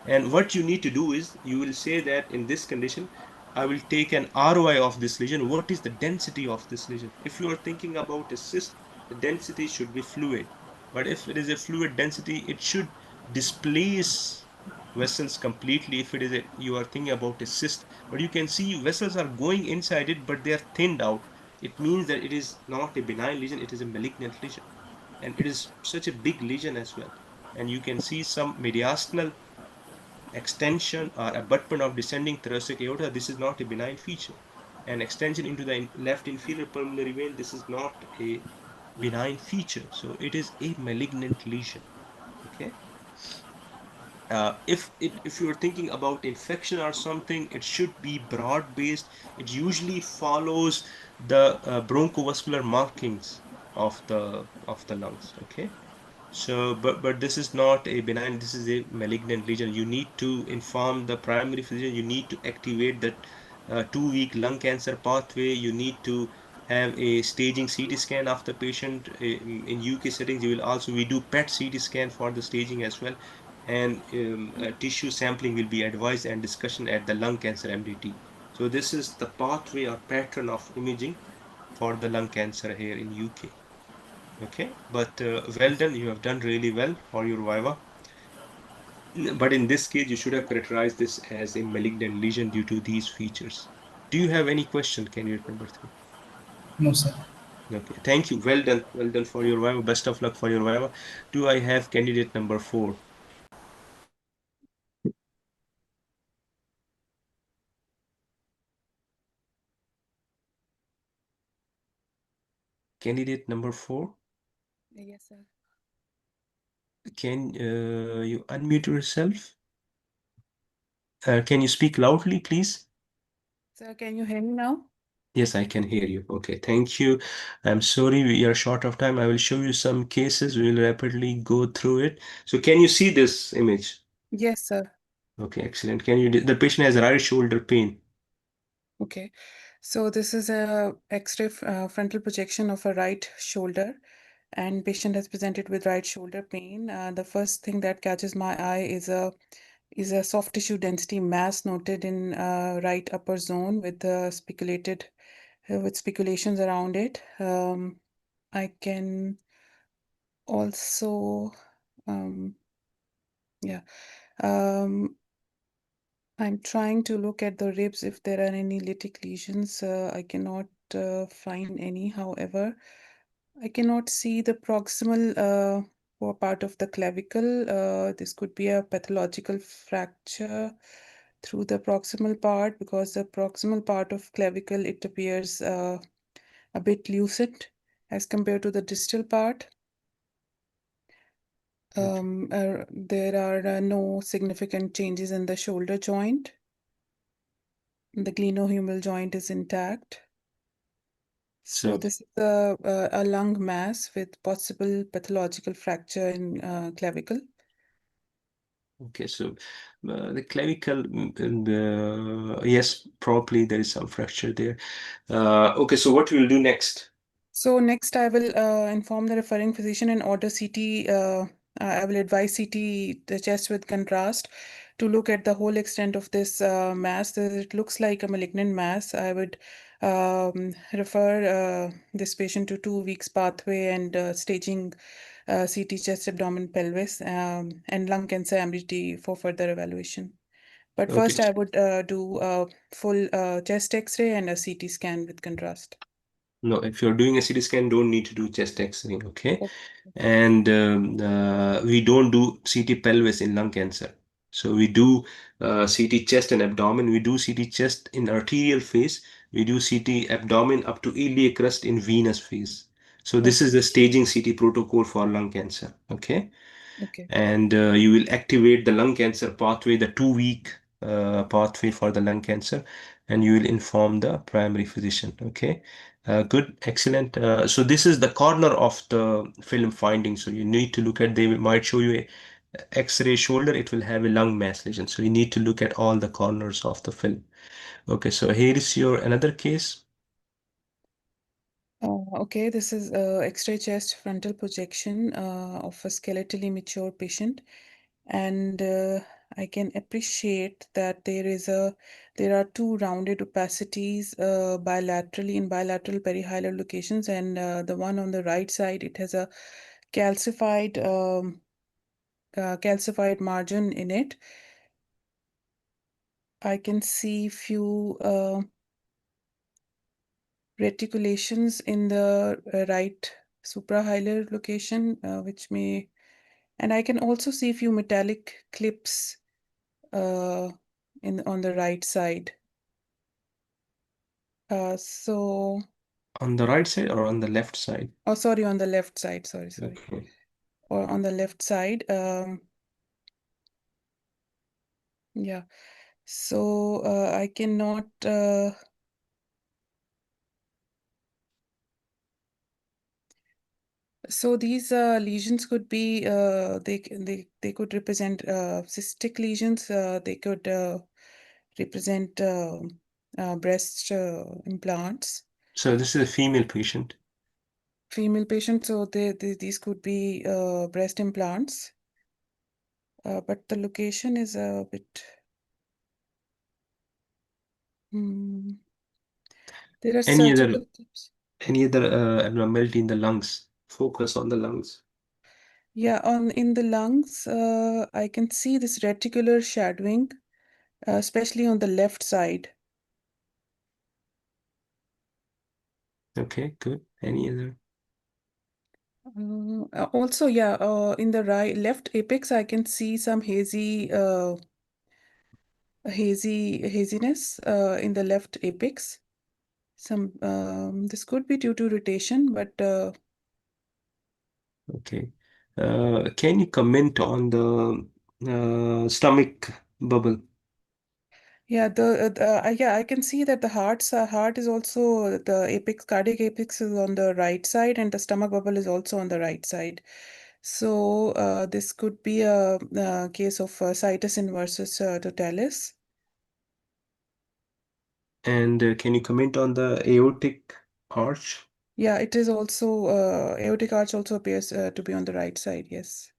And what you need to do is you will say that in this condition, I will take an ROI of this lesion. What is the density of this lesion? If you are thinking about a cyst, the density should be fluid. But if it is a fluid density, it should displace vessels completely. If it is you are thinking about a cyst, but you can see vessels are going inside it, but they are thinned out. It means that it is not a benign lesion, it is a malignant lesion. And it is such a big lesion as well. And you can see some mediastinal extension or abutment of descending thoracic aorta. This is not a benign feature. And extension into the left inferior pulmonary vein, this is not a benign feature. So it is a malignant lesion. Okay. If you're thinking about infection or something, it should be broad based. It usually follows the bronchovascular markings of the lungs. Okay, so, but this is not a benign, this is a malignant lesion. You need to inform the primary physician, you need to activate that 2-week lung cancer pathway. You need to have a staging CT scan of the patient. In UK settings, you will also, we do PET CT scan for the staging as well. And tissue sampling will be advised and discussion at the lung cancer MDT. So this is the pathway or pattern of imaging for the lung cancer here in UK. Okay, but well done. You have done really well for your Viva. But in this case, you should have characterized this as a malignant lesion due to these features. Do you have any question, candidate number 3? No, sir. Okay, thank you. Well done. Well done for your Viva. Best of luck for your Viva. Do I have candidate number 4? Candidate number 4, Yes, sir. can you unmute yourself? Can you speak loudly, please? Sir, can you hear me now? Yes, I can hear you. Okay, thank you. I'm sorry we are short of time. I will show you some cases. We will rapidly go through it. So can you see this image? Yes, sir. Okay, excellent. The patient has right shoulder pain. Okay. So this is a X-ray frontal projection of a right shoulder, and patient has presented with right shoulder pain. The first thing that catches my eye is a soft tissue density mass noted in right upper zone with the speculated with speculations around it. I can also, yeah, um, I'm trying to look at the ribs if there are any lytic lesions. I cannot find any. However, I cannot see the proximal part of the clavicle. This could be a pathological fracture through the proximal part, because the proximal part of clavicle, it appears a bit lucid as compared to the distal part. There are no significant changes in the shoulder joint. The glenohumeral joint is intact. So So, this is a lung mass with possible pathological fracture in clavicle. okay, so the clavicle, yes, probably there is some fracture there. Okay, so what we'll do next? So next I will inform the referring physician and order CT. I will advise CT the chest with contrast to look at the whole extent of this mass. It looks like a malignant mass. I would refer this patient to 2 weeks pathway and staging CT chest, abdomen, pelvis, and lung cancer MRT for further evaluation. But Okay, first I would do a full chest X-ray and a CT scan with contrast. no, if you're doing a CT scan, don't need to do chest X-ray, okay? Okay. And we don't do CT pelvis in lung cancer. So we do CT chest and abdomen. We do CT chest in arterial phase. We do CT abdomen up to iliac crest in venous phase. So this is Okay. the staging CT protocol for lung cancer, okay? Okay. And you will activate the lung cancer pathway, the 2 week pathway for the lung cancer, and you will inform the primary physician. Okay, good, excellent. So this is the corner of the film finding. So you need to look at. They might show you a X-ray shoulder. It will have a lung mass lesion. So you need to look at all the corners of the film. Okay, so here is your another case. Okay, this is X-ray chest frontal projection of a skeletally mature patient, and I can appreciate that there are two rounded opacities bilaterally in bilateral perihilar locations, and the one on the right side, it has a calcified calcified margin in it. I can see few reticulations in the right suprahilar location, which may, and I can also see a few metallic clips uh, on the right side. So, On the right side or on the left side? oh, sorry, on the left side. Sorry, Okay. or on the left side. Yeah. So I cannot. So these lesions could be they could represent cystic lesions. They could represent breast implants. So this is a female patient. Female patients, so these could be breast implants. But the location is a bit. Hmm, there are Any other surgical tips. any other abnormality in the lungs? Focus on the lungs. Yeah, in the lungs, I can see this reticular shadowing, especially on the left side. Okay, good. Any other? Also, yeah, in the left apex, I can see some haziness in the left apex. Some this could be due to rotation, but Okay. Can you comment on the stomach bubble? yeah, yeah, I can see that the heart is also the apex, cardiac apex is on the right side, and the stomach bubble is also on the right side. So this could be a case of situs inversus totalis. And can you comment on the aortic arch? Yeah, it is also aortic arch also appears to be on the right side. Yes.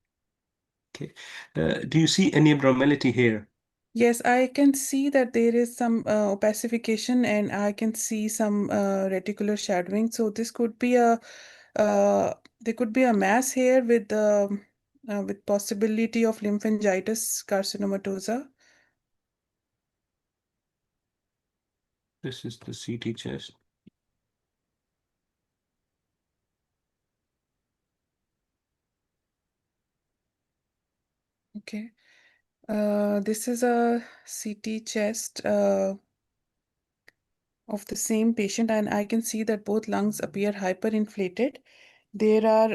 Okay. Do you see any abnormality here? Yes, I can see that there is some opacification and I can see some reticular shadowing. So this could be a there could be a mass here with possibility of lymphangitis carcinomatosa. This is the CT chest. Okay. This is a CT chest of the same patient, and I can see that both lungs appear hyperinflated. There are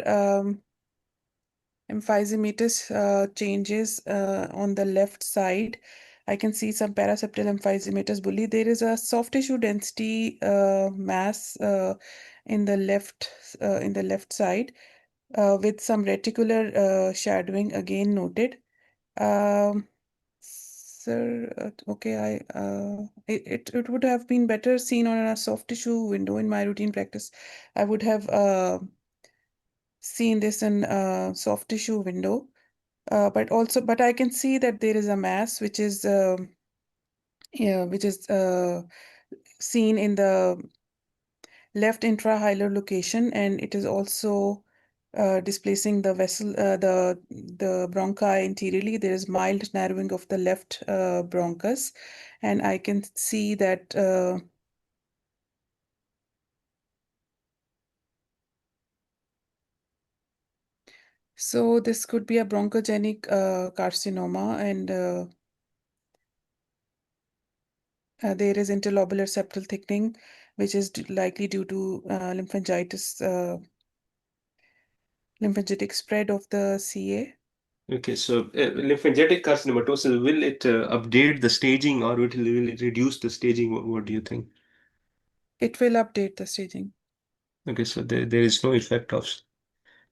emphysematous changes on the left side. I can see some paraseptal emphysematous bully. There is a soft tissue density mass in the left side with some reticular shadowing again noted. Um, Sir, okay, it would have been better seen on a soft tissue window in my routine practice. I would have seen this in a soft tissue window, but I can see that there is a mass which is seen in the left intrahilar location, and it is also displacing the vessel, the bronchi anteriorly. There is mild narrowing of the left bronchus, and I can see that so this could be a bronchogenic carcinoma, and there is interlobular septal thickening, which is likely due to lymphangitic spread of the CA. Okay, so lymphangitic carcinomatosis, will it update the staging or will it reduce the staging? What do you think? It will update the staging. Okay, so there is no effect of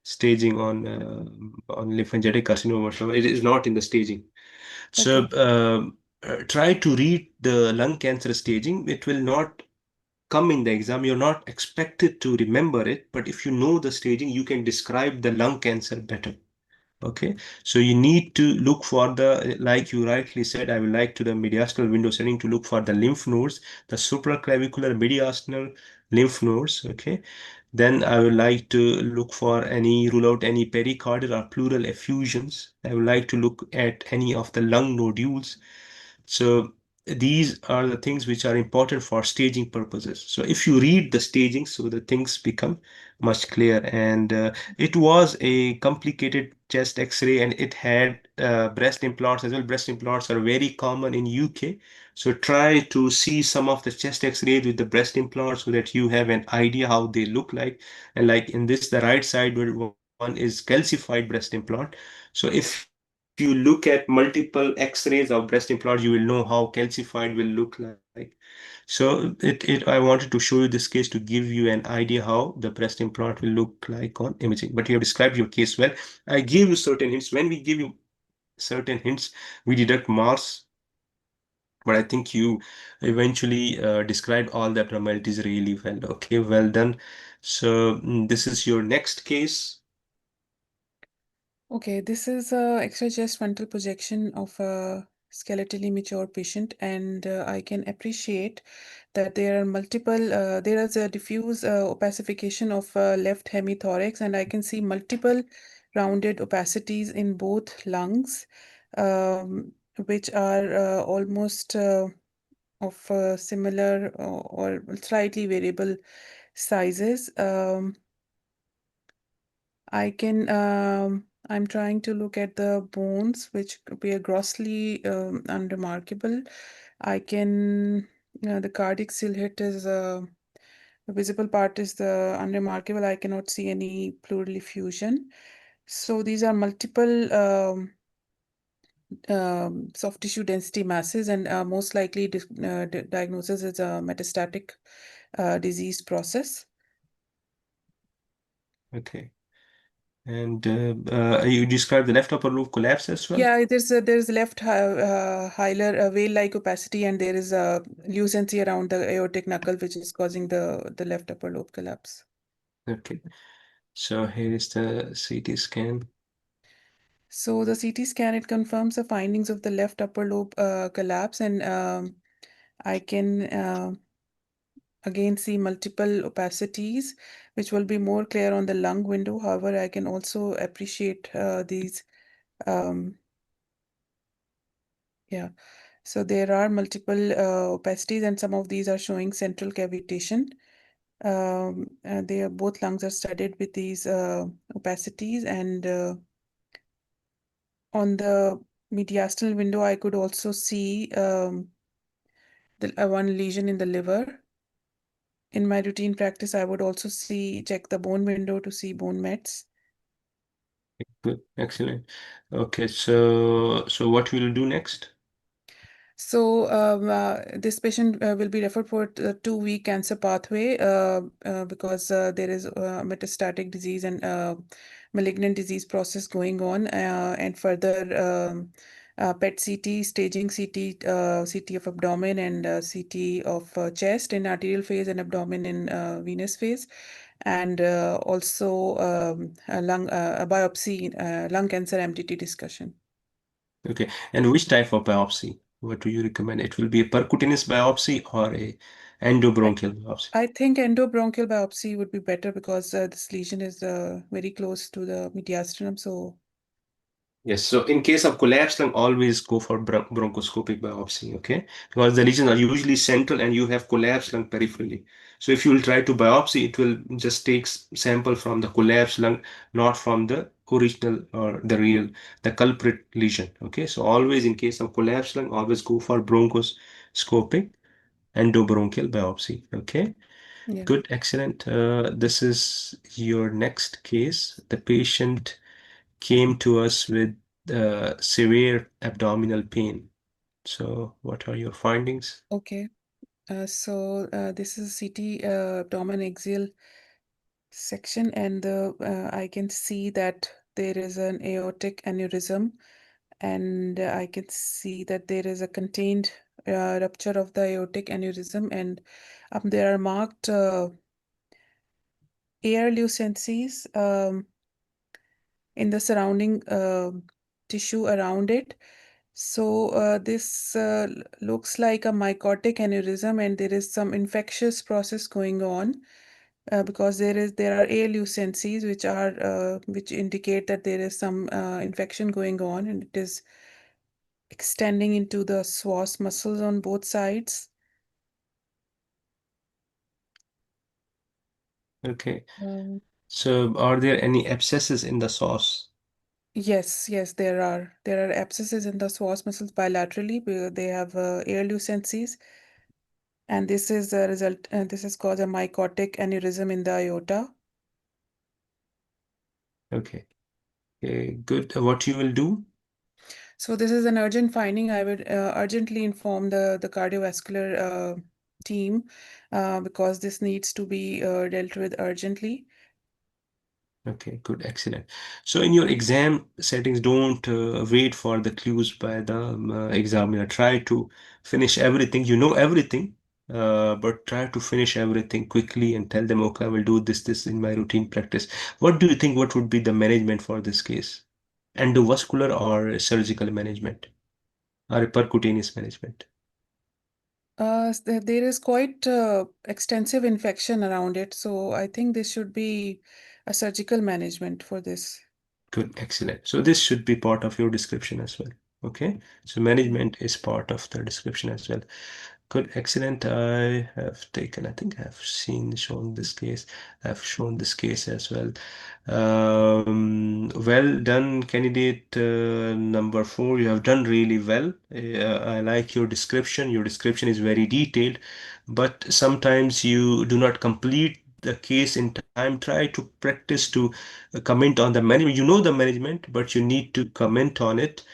staging on lymphangitic carcinoma whatsoever. It is not in the staging. So Okay. try to read the lung cancer staging. It will not come in the exam. You're not expected to remember it, but if you know the staging, you can describe the lung cancer better. Okay, so you need to look for the, like you rightly said, I will like to the mediastinal window setting to look for the lymph nodes, the supraclavicular mediastinal lymph nodes. Okay, then I would like to look for rule out any pericardial or pleural effusions. I would like to look at any of the lung nodules. So these are the things which are important for staging purposes. So if you read the staging, so the things become much clear. And it was a complicated chest X-ray, and it had breast implants as well. Breast implants are very common in UK. So try to see some of the chest X-rays with the breast implants so that you have an idea how they look like. And like in this, the right side one is calcified breast implant. So if you look at multiple X-rays of breast implants, you will know how calcified will look like. So I wanted to show you this case to give you an idea how the breast implant will look like on imaging. But you have described your case well. I gave you certain hints. When we give you certain hints, we deduct marks. But I think you eventually described all the abnormalities really well. Okay, well done. So this is your next case. Okay, this is a extra chest frontal projection of a skeletally mature patient, and I can appreciate that there are there is a diffuse opacification of left hemithorax, and I can see multiple rounded opacities in both lungs, which are almost of similar or slightly variable sizes. I'm trying to look at the bones, which appear grossly unremarkable. I can, the cardiac silhouette is, the visible part is the unremarkable. I cannot see any pleural effusion. So these are multiple soft tissue density masses, and most likely diagnosis is a metastatic disease process. Okay. And you described the left upper lobe collapse as well? Yeah, there's left hilar veil-like opacity, and there is a lucency around the aortic knuckle, which is causing the left upper lobe collapse. Okay. So here is the CT scan. So the CT scan, it confirms the findings of the left upper lobe collapse, and I can again see multiple opacities, which will be more clear on the lung window. However, I can also appreciate these. Um, yeah, so there are multiple opacities, and some of these are showing central cavitation. They are both lungs are studied with these opacities, and on the mediastinal window, I could also see one lesion in the liver. In my routine practice, I would also check the bone window to see bone mets. Good, excellent. Okay, so what we'll do next? So this patient will be referred for a 2-week cancer pathway because there is metastatic disease and malignant disease process going on, and further PET CT, staging CT, CT of abdomen and CT of chest in arterial phase and abdomen in venous phase, and also a biopsy, lung cancer MTT discussion. Okay, and which type of biopsy? What do you recommend? It will be a percutaneous biopsy or a endobronchial biopsy? I think endobronchial biopsy would be better because this lesion is very close to the mediastinum. So, Yes, so in case of collapsed lung, always go for bronchoscopic biopsy, okay? Because the lesions are usually central and you have collapsed lung peripherally. So if you will try to biopsy, it will just take sample from the collapsed lung, not from the original or the real, the culprit lesion, okay? So always in case of collapsed lung, always go for bronchoscopic endobronchial biopsy, okay? yeah. Good, excellent. This is your next case. The patient came to us with severe abdominal pain. So, what are your findings? Okay. So this is CT abdomen axial section, and I can see that there is an aortic aneurysm, and I can see that there is a contained rupture of the aortic aneurysm, and there are marked air lucencies in the surrounding tissue around it. So this looks like a mycotic aneurysm, and there is some infectious process going on because there are air lucencies which indicate that there is some infection going on, and it is extending into the psoas muscles on both sides. Okay. Um, So, are there any abscesses in the sauce? yes, there are abscesses in the psoas muscles bilaterally. They have air lucencies, and this is a result. This is called a mycotic aneurysm in the aorta. Okay. Okay, good. What you will do? So this is an urgent finding. I would urgently inform the cardiovascular team because this needs to be dealt with urgently. Okay, good, excellent. So, in your exam settings, don't wait for the clues by the examiner. Try to finish everything. You know everything, but try to finish everything quickly and tell them, okay, I will do this in my routine practice. What do you think? What would be the management for this case? Endovascular or surgical management or percutaneous management? There is quite extensive infection around it, so I think this should be a surgical management for this. Good, excellent. So this should be part of your description as well. Okay, so management is part of the description as well. Good, excellent. I have taken, I think I have shown this case. I've shown this case as well. Well done, candidate number 4. You have done really well. I like your description. Your description is very detailed, but sometimes you do not complete the case in time. Try to practice to comment on the management. You know the management, but you need to comment on it.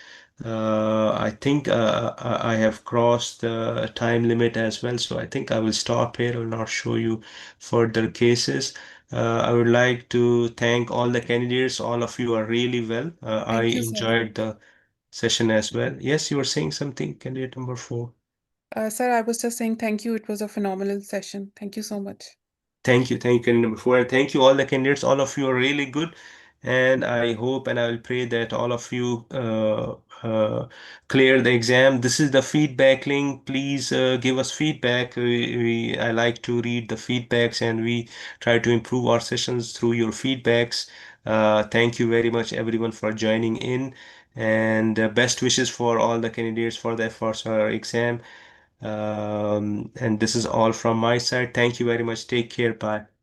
I think I have crossed the time limit as well, so I think I will stop here. I will not show you further cases. I would like to thank all the candidates. All of you are really well. I Thank you, sir. enjoyed the session as well. Yes, you were saying something, candidate number 4. Sir, I was just saying thank you. It was a phenomenal session. Thank you so much. Thank you, candidate number 4, and thank you all the candidates. All of you are really good. and I hope and I will pray that all of you clear the exam. This is the feedback link. Please give us feedback. I like to read the feedbacks, and we try to improve our sessions through your feedbacks. Thank you very much, everyone, for joining in, and best wishes for all the candidates for the efforts for our exam. And this is all from my side. Thank you very much. Take care. Bye.